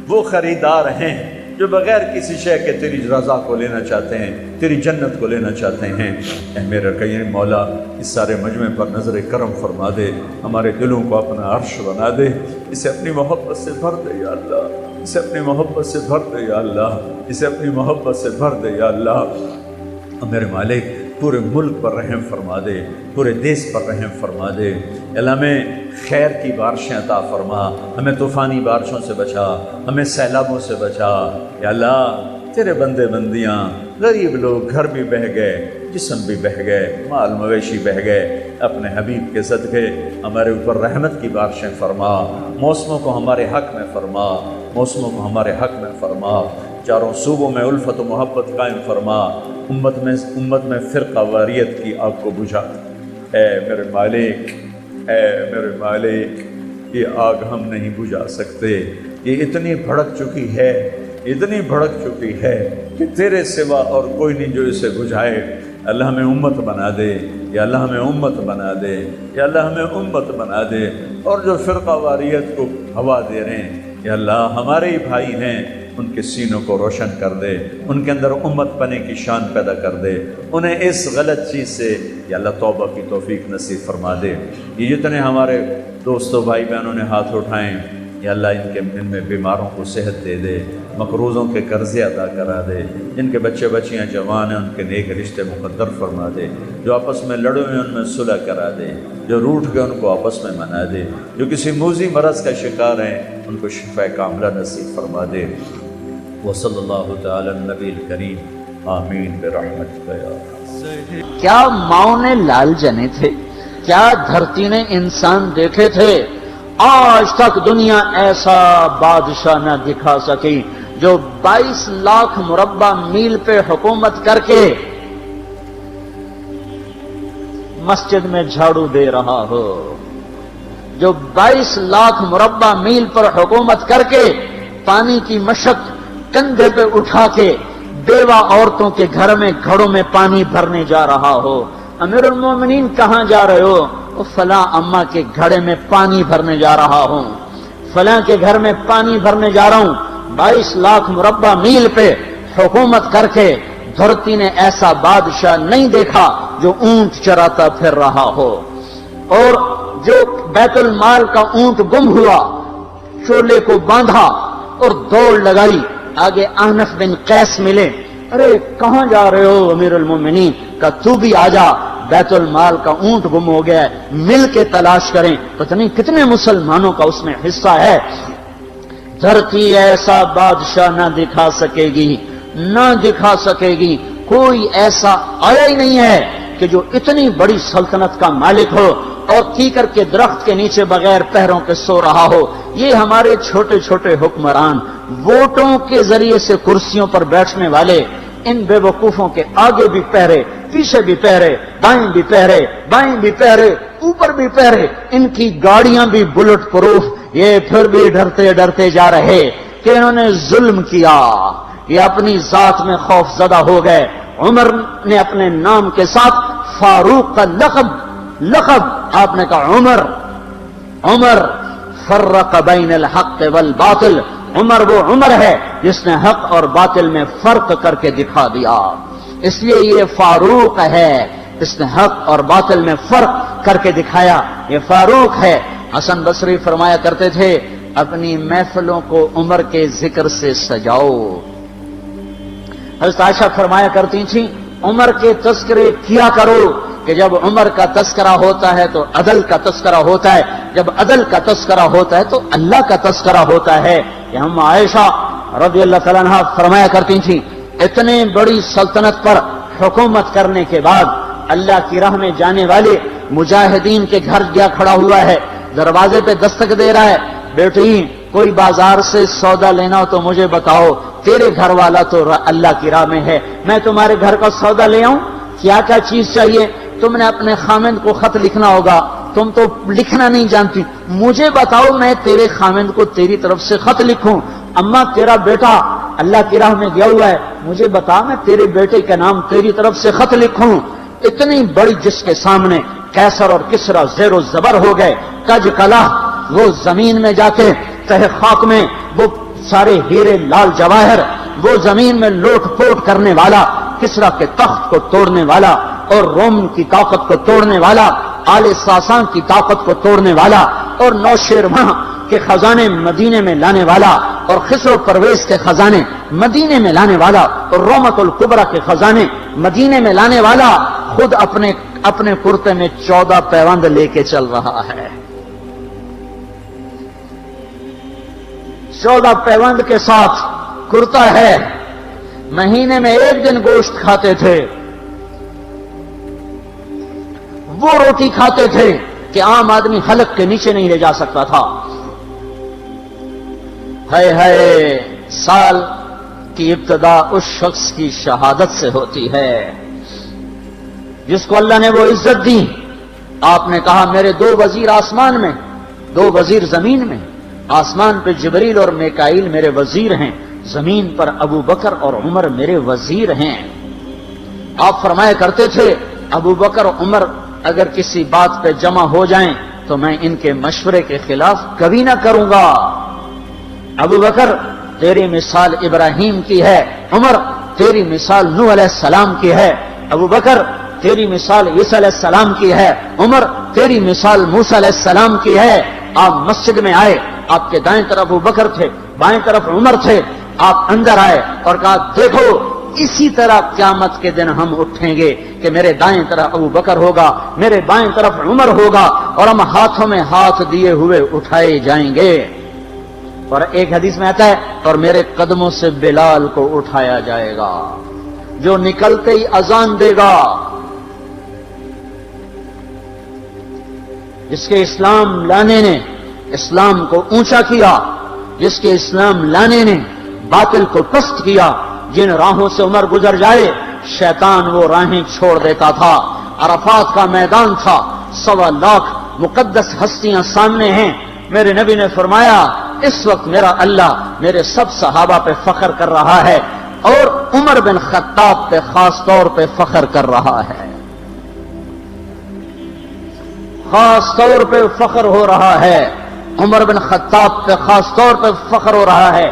وہ خریدار ہیں جو بغیر کسی شے کے تیری رضا کو لینا چاہتے ہیں، تیری جنت کو لینا چاہتے ہیں. اے میرا کریم مولا، اس سارے مجمع پر نظر کرم فرما دے، ہمارے دلوں کو اپنا عرش بنا دے، اسے اپنی محبت سے بھر دے یا اللہ، اسے اپنی محبت سے بھر دے یا اللہ، اسے اپنی محبت سے بھر دے یا اللہ. میرے مالک پورے ملک پر رحم فرما دے، پورے دیس پر رحم فرما دے. اللہ ہمیں خیر کی بارشیں عطا فرما، ہمیں طوفانی بارشوں سے بچا، ہمیں سیلابوں سے بچا. یا اللہ تیرے بندے بندیاں، غریب لوگ گھر بھی بہہ گئے، جسم بھی بہہ گئے، مال مویشی بہہ گئے. اپنے حبیب کے صدقے ہمارے اوپر رحمت کی بارشیں فرما، موسموں کو ہمارے حق میں فرما، موسموں کو ہمارے حق میں فرما. چاروں صوبوں میں الفت و محبت قائم فرما. امت میں فرقہ واریت کی آگ کو بجھا. اے میرے مالک، اے میرے مالک، یہ آگ ہم نہیں بجھا سکتے. یہ اتنی بھڑک چکی ہے، اتنی بھڑک چکی ہے کہ تیرے سوا اور کوئی نہیں جو اسے بجھائے. اللہ ہمیں امت بنا دے، یا اللہ ہمیں امت بنا دے، یا اللہ ہمیں امت بنا دے. اور جو فرقہ واریت کو ہوا دے رہے ہیں، یا اللہ ہمارے ہی بھائی ہیں، ان کے سینوں کو روشن کر دے، ان کے اندر امت پنے کی شان پیدا کر دے، انہیں اس غلط چیز سے یا اللہ توبہ کی توفیق نصیب فرما دے. یہ جتنے ہمارے دوستوں بھائی بہنوں نے ہاتھ اٹھائیں، یا اللہ ان میں بیماروں کو صحت دے دے، مقروضوں کے قرضے ادا کرا دے، جن کے بچے بچیاں جوان ہیں ان کے نیک رشتے مقدر فرما دے، جو آپس میں لڑے ہوئے ان میں صلح کرا دے، جو روٹھ گئے ان کو آپس میں منا دے، جو کسی موذی مرض کا شکار ہیں ان کو شفا کاملہ نصیب فرما دے. وصلی اللہ تعالی النبی الکریم آمین برحمتک یا رحمان. کیا ماؤں نے لال جنے تھے، کیا دھرتی نے انسان دیکھے تھے. آج تک دنیا ایسا بادشاہ نہ دکھا سکی جو 22 لاکھ مربع میل پہ حکومت کر کے مسجد میں جھاڑو دے رہا ہو، جو 22 لاکھ مربع میل پر حکومت کر کے پانی کی مشق کندھے پہ اٹھا کے بیوہ عورتوں کے گھر میں گھڑوں میں پانی بھرنے جا رہا ہو. امیر المومنین کہاں جا رہے ہو؟ فلاں اماں کے گھڑے میں پانی بھرنے جا رہا ہوں، فلاں کے گھر میں پانی بھرنے جا رہا ہوں. 22 لاکھ مربع میل پہ حکومت کر کے دھرتی نے ایسا بادشاہ نہیں دیکھا جو اونٹ چراتا پھر رہا ہو. اور جو بیت المال کا اونٹ گم ہوا، چولے کو باندھا اور دوڑ لگائی، آگے احنف بن قیس ملے. ارے کہاں جا رہے ہو امیر المومنین؟ کہ تو بھی آجا، بیت المال کا اونٹ گم ہو گیا ہے، مل کے تلاش کریں. پتہ نہیں کتنے مسلمانوں کا اس میں حصہ ہے. دھرتی ایسا بادشاہ نہ دکھا سکے گی، نہ دکھا سکے گی. کوئی ایسا آیا ہی نہیں ہے کہ جو اتنی بڑی سلطنت کا مالک ہو اور کیکر کے درخت کے نیچے بغیر پہروں کے سو رہا ہو. یہ ہمارے چھوٹے چھوٹے حکمران، ووٹوں کے ذریعے سے کرسیوں پر بیٹھنے والے، ان بے وقوفوں کے آگے بھی پہرے، پیچھے بھی پہرے، دائیں بھی پہرے، بائیں بھی پہرے، اوپر بھی پہرے، ان کی گاڑیاں بھی بلٹ پروف. یہ پھر بھی ڈرتے ڈرتے جا رہے کہ انہوں نے ظلم کیا. یہ اپنی ذات میں خوف زدہ ہو گئے. عمر نے اپنے نام کے ساتھ فاروق کا لقب آپ نے کہا عمر فرق بین الحق والباطل. عمر وہ عمر ہے جس نے حق اور باطل میں فرق کر کے دکھا دیا، اس لیے یہ فاروق ہے، اس نے حق اور باطل میں فرق کر کے دکھایا. یہ فاروق ہے. حسن بصری فرمایا کرتے تھے اپنی محفلوں کو عمر کے ذکر سے سجاؤ. حضرت عائشہ فرمایا کرتی تھیں عمر کے تذکرے کیا کرو کہ جب عمر کا تذکرہ ہوتا ہے تو عدل کا تذکرہ ہوتا ہے، جب عدل کا تذکرہ ہوتا ہے تو اللہ کا تذکرہ ہوتا ہے. کہ ہم عائشہ رضی اللہ تعالیٰ عنہ فرمایا کرتی تھیں اتنے بڑی سلطنت پر حکومت کرنے کے بعد اللہ کی راہ میں جانے والے مجاہدین کے گھر گیا کھڑا ہوا ہے، دروازے پہ دستک دے رہا ہے، بیٹی کوئی بازار سے سودا لینا ہو تو مجھے بتاؤ، تیرے گھر والا تو اللہ کی راہ میں ہے، میں تمہارے گھر کا سودا لے آؤں؟ کیا کیا چیز چاہیے؟ تم نے اپنے خامند کو خط لکھنا ہوگا، تم تو لکھنا نہیں جانتی، مجھے بتاؤ میں تیرے خامند کو تیری طرف سے خط لکھوں۔ اما تیرا بیٹا اللہ کی راہ میں گیا ہوا ہے، مجھے بتا میں تیرے بیٹے کا نام تیری طرف سے خط لکھوں۔ اتنی بڑی جس کے سامنے کیسر اور کسرا زیر و زبر ہو گئے، کج کلا، وہ زمین میں جا کے تہ خاک میں وہ سارے ہیرے لال جواہر، وہ زمین میں لوٹ پوٹ کرنے والا، کسرا کے تخت کو توڑنے والا اور روم کی طاقت کو توڑنے والا، آل ساسان کی طاقت کو توڑنے والا اور نوشیروان کے خزانے مدینے میں لانے والا اور خسرو پرویز کے خزانے مدینے میں لانے والا اور رومت الکبرا کے خزانے مدینے میں لانے والا خود اپنے کرتے میں 14 پیوند لے کے چل رہا ہے۔ 14 پیوند کے ساتھ کرتا ہے، مہینے میں ایک دن گوشت کھاتے تھے، وہ روٹی کھاتے تھے کہ عام آدمی حلق کے نیچے نہیں لے جا سکتا تھا۔ ہے سال کی ابتدا اس شخص کی شہادت سے ہوتی ہے جس کو اللہ نے وہ عزت دی۔ آپ نے کہا میرے 2 وزیر آسمان میں، 2 وزیر زمین میں، آسمان پہ جبریل اور میکائیل میرے وزیر ہیں، زمین پر ابو بکر اور عمر میرے وزیر ہیں۔ آپ فرمایا کرتے تھے ابو بکر اور عمر اگر کسی بات پہ جمع ہو جائیں تو میں ان کے مشورے کے خلاف کبھی نہ کروں گا۔ ابو بکر تیری مثال ابراہیم کی ہے، عمر تیری مثال نوح علیہ السلام کی ہے، ابو بکر تیری مثال عیسیٰ علیہ السلام کی ہے، عمر تیری مثال موسیٰ علیہ السلام کی ہے۔ آپ مسجد میں آئے، آپ کے دائیں طرف ابو بکر تھے، بائیں طرف عمر تھے، آپ اندر آئے اور کہا دیکھو اسی طرح قیامت کے دن ہم اٹھیں گے کہ میرے دائیں طرف ابو بکر ہوگا، میرے بائیں طرف عمر ہوگا اور ہم ہاتھوں میں ہاتھ دیے ہوئے اٹھائے جائیں گے۔ اور ایک حدیث میں آتا ہے اور میرے قدموں سے بلال کو اٹھایا جائے گا جو نکلتے ہی اذان دے گا۔ جس کے اسلام لانے نے اسلام کو اونچا کیا، جس کے اسلام لانے نے باطل کو پست کیا، جن راہوں سے عمر گزر جائے شیطان وہ راہیں چھوڑ دیتا تھا۔ عرفات کا میدان تھا، 1.25 لاکھ مقدس ہستیاں سامنے ہیں۔ میرے نبی نے فرمایا اس وقت میرا اللہ میرے سب صحابہ پہ فخر کر رہا ہے اور عمر بن خطاب پہ خاص طور پہ فخر کر رہا ہے، خاص طور پہ فخر ہو رہا ہے، عمر بن خطاب پہ خاص طور پہ فخر ہو رہا ہے۔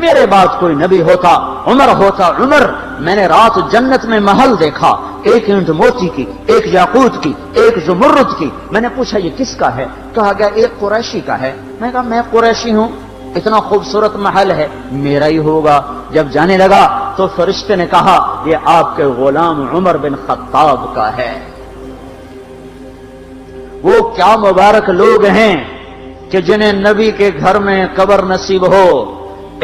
میرے بعد کوئی نبی ہوتا عمر ہوتا۔ عمر میں نے رات جنت میں محل دیکھا، ایک اینٹ موتی کی، ایک یاقوت کی، ایک زمرد کی۔ میں نے پوچھا یہ کس کا ہے؟ کہا گیا ایک قریشی کا ہے۔ میں کہا میں قریشی ہوں، اتنا خوبصورت محل ہے، میرا ہی ہوگا۔ جب جانے لگا تو فرشتے نے کہا یہ آپ کے غلام عمر بن خطاب کا ہے۔ وہ کیا مبارک لوگ ہیں کہ جنہیں نبی کے گھر میں قبر نصیب ہو،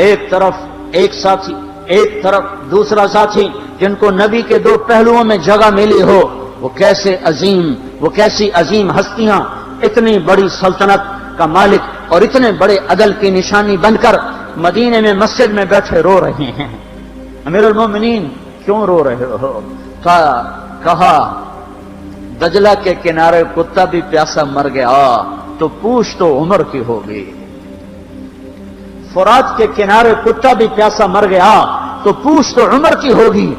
ایک طرف ایک ساتھی، ایک طرف دوسرا ساتھی، جن کو نبی کے 2 پہلوؤں میں جگہ ملی ہو۔ وہ کیسی عظیم ہستیاں اتنی بڑی سلطنت کا مالک اور اتنے بڑے عدل کی نشانی بن کر مدینے میں مسجد میں بیٹھے رو رہے ہیں۔ امیر المومنین کیوں رو رہے ہو؟ کہا دجلہ کے کنارے کتا بھی پیاسا مر گیا تو پوچھ تو عمر کی ہوگی، فرات کے کنارے کتا بھی پیاسا مر گیا تو پوچھ تو عمر کی ہوگی۔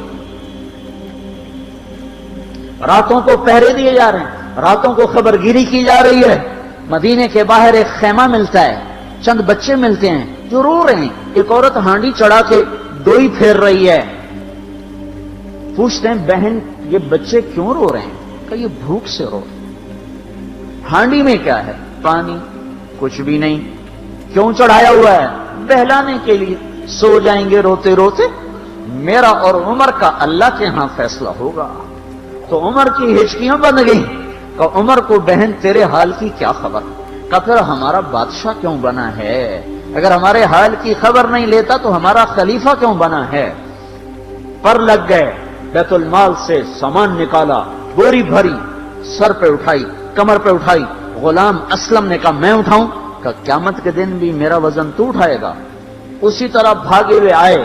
راتوں کو پہرے دیے جا رہے ہیں، راتوں کو خبر گیری کی جا رہی ہے۔ مدینے کے باہر ایک خیمہ ملتا ہے، چند بچے ملتے ہیں جو رو رہے ہیں۔ ایک عورت ہانڈی چڑھا کے ڈوئی پھیر رہی ہے۔ پوچھتے ہیں بہن یہ بچے کیوں رو رہے ہیں؟ کہ یہ بھوک سے رو رہے ہیں۔ ہانڈی میں کیا ہے؟ پانی، کچھ بھی نہیں۔ کیوں چڑھایا ہوا ہے؟ بہلانے کے لیے۔ سو جائیں گے روتے روتے، میرا اور عمر کا اللہ کے ہاں فیصلہ ہوگا۔ تو عمر کی ہچکیاں بن گئی کہ عمر کو بہن تیرے حال کی کیا خبر؟ کہ پھر ہمارا بادشاہ کیوں بنا ہے؟ اگر ہمارے حال کی خبر نہیں لیتا تو ہمارا خلیفہ کیوں بنا ہے؟ پر لگ گئے، بیت المال سے سامان نکالا، بوری بھری، سر پہ اٹھائی، کمر پہ اٹھائی۔ غلام اسلم نے کہا میں اٹھاؤں؟ کہ قیامت کے دن بھی میرا وزن تو اٹھائے گا۔ اسی طرح بھاگے ہوئے آئے،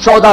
14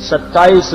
27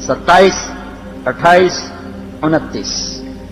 27, 28, 29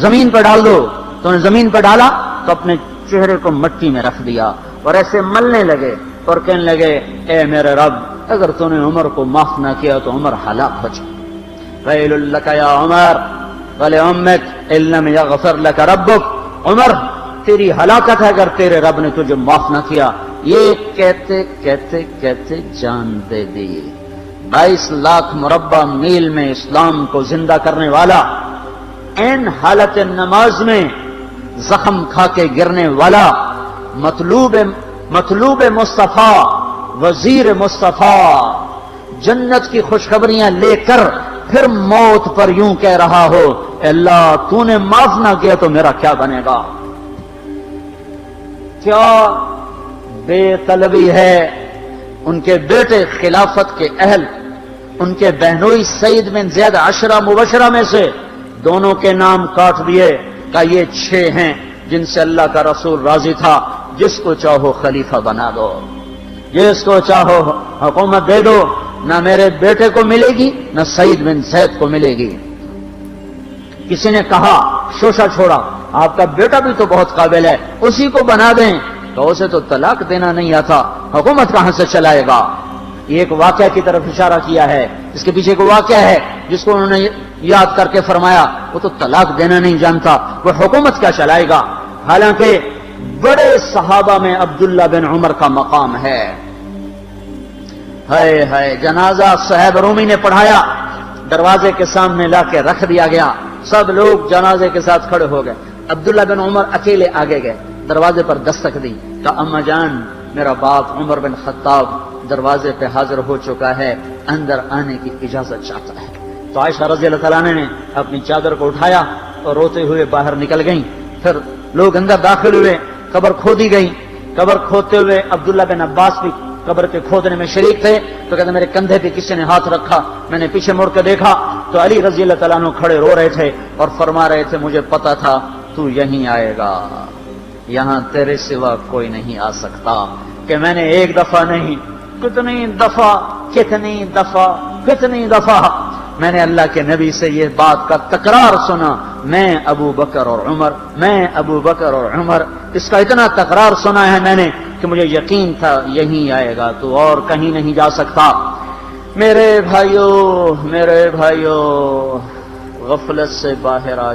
زمین پر ڈال دو. تو نے زمین پر ڈالا تو اپنے چہرے کو مٹی میں رکھ دیا اور ایسے ملنے لگے اور کہنے لگے اے میرے رب اگر تو نے عمر کو معاف نہ کیا تو عمر ہلاک ہو جائے. ویل لک یا عمر ولامک ان لم یغفر لک ربک. عمر تیری ہلاکت ہے اگر تیرے رب نے تجھے معاف نہ کیا. یہ کہتے کہتے کہتے جان دے دی. 22 لاکھ مربع میل میں اسلام کو زندہ کرنے والا، این حالت نماز میں زخم کھا کے گرنے والا، مطلوب مصطفیٰ، وزیر مصطفیٰ، جنت کی خوشخبریاں لے کر پھر موت پر یوں کہہ رہا ہو اے اللہ تو نے معاف نہ کیا تو میرا کیا بنے گا. کیا بے طلبی ہے. ان کے بیٹے خلافت کے اہل، ان کے بہنوئی سعید بن زید 10 مبشرہ میں سے دونوں کے نام کاٹ دیے کہ یہ 6 ہیں جن سے اللہ کا رسول راضی تھا. جس کو چاہو خلیفہ بنا دو، جس کو چاہو حکومت دے دو، نہ میرے بیٹے کو ملے گی نہ سعید بن زید کو ملے گی. کسی نے کہا شوشہ چھوڑا آپ کا بیٹا بھی تو بہت قابل ہے اسی کو بنا دیں. تو اسے تو طلاق دینا نہیں آتا، حکومت کہاں سے چلائے گا. یہ ایک واقعہ کی طرف اشارہ کیا ہے. اس کے پیچھے ایک واقعہ ہے جس کو انہوں نے یاد کر کے فرمایا وہ تو طلاق دینا نہیں جانتا، وہ حکومت کیا چلائے گا. حالانکہ بڑے صحابہ میں عبداللہ بن عمر کا مقام ہے. ہائے ہائے جنازہ صہیب رومی نے پڑھایا، دروازے کے سامنے لا کے رکھ دیا گیا، سب لوگ جنازے کے ساتھ کھڑے ہو گئے. عبداللہ بن عمر اکیلے آگے گئے، دروازے پر دستک دی کہ اما جان میرا باپ عمر بن خطاب دروازے پہ حاضر ہو چکا ہے، اندر آنے کی اجازت چاہتا ہے. تو عائشہ رضی اللہ تعالیٰ نے اپنی چادر کو اٹھایا اور روتے ہوئے باہر نکل گئیں. پھر لوگ اندر داخل ہوئے، قبر کھودی گئی. قبر کھودتے ہوئے عبداللہ بن عباس بھی قبر کے کھودنے میں شریک تھے. تو کہتے میرے کندھے پہ کسی نے ہاتھ رکھا، میں نے پیچھے مڑ کے دیکھا تو علی رضی اللہ تعالیٰ عنہ کھڑے رو رہے تھے اور فرما رہے تھے مجھے پتا تھا تو یہیں آئے گا، یہاں تیرے سوا کوئی نہیں آ سکتا. کہ میں نے ایک دفعہ نہیں کتنی دفعہ میں نے اللہ کے نبی سے یہ بات کا تکرار سنا، میں ابو بکر اور عمر، اس کا اتنا تکرار سنا ہے میں نے کہ مجھے یقین تھا یہیں آئے گا، تو اور کہیں نہیں جا سکتا. میرے بھائیو غفلت سے باہر آ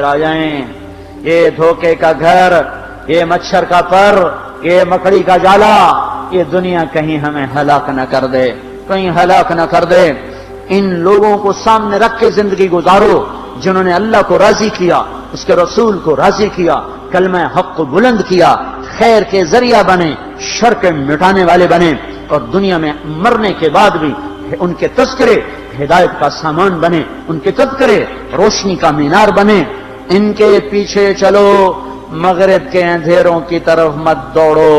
جائیں. یہ دھوکے کا گھر، یہ مچھر کا پر، یہ مکڑی کا جالا، یہ دنیا کہیں ہمیں ہلاک نہ کر دے. ان لوگوں کو سامنے رکھ کے زندگی گزارو جنہوں نے اللہ کو راضی کیا، اس کے رسول کو راضی کیا، کلمہ حق کو بلند کیا، خیر کے ذریعہ بنے، شر کے مٹانے والے بنے، اور دنیا میں مرنے کے بعد بھی ان کے تذکرے ہدایت کا سامان بنے، ان کے تذکرے روشنی کا مینار بنے. ان کے پیچھے چلو، مغرب کے اندھیروں کی طرف مت دوڑو،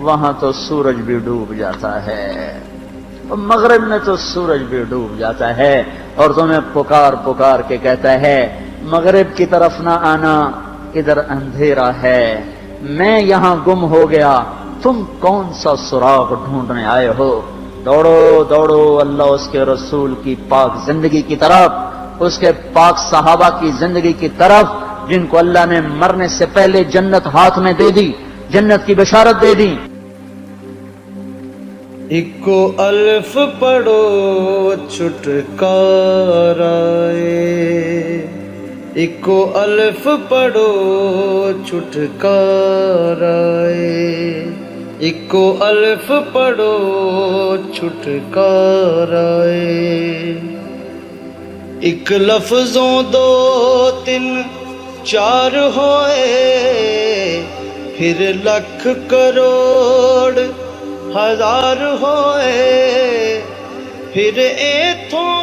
وہاں تو سورج بھی ڈوب جاتا ہے، مغرب میں تو سورج بھی ڈوب جاتا ہے اور تمہیں پکار کے کہتا ہے مغرب کی طرف نہ آنا، ادھر اندھیرا ہے، میں یہاں گم ہو گیا، تم کون سا سراغ ڈھونڈنے آئے ہو. دوڑو اللہ اس کے رسول کی پاک زندگی کی طرف، اس کے پاک صحابہ کی زندگی کی طرف، جن کو اللہ نے مرنے سے پہلے جنت ہاتھ میں دے دی، جنت کی بشارت دے دی. اکو الف پڑھو چھٹکارا اکو الف پڑھو چھٹکارا اکو الف پڑھو چھٹکارا. ایک لفظوں 2 3 4 ہوئے، پھر لکھ کروڑ ہزار ہوئے، پھر ایتھوں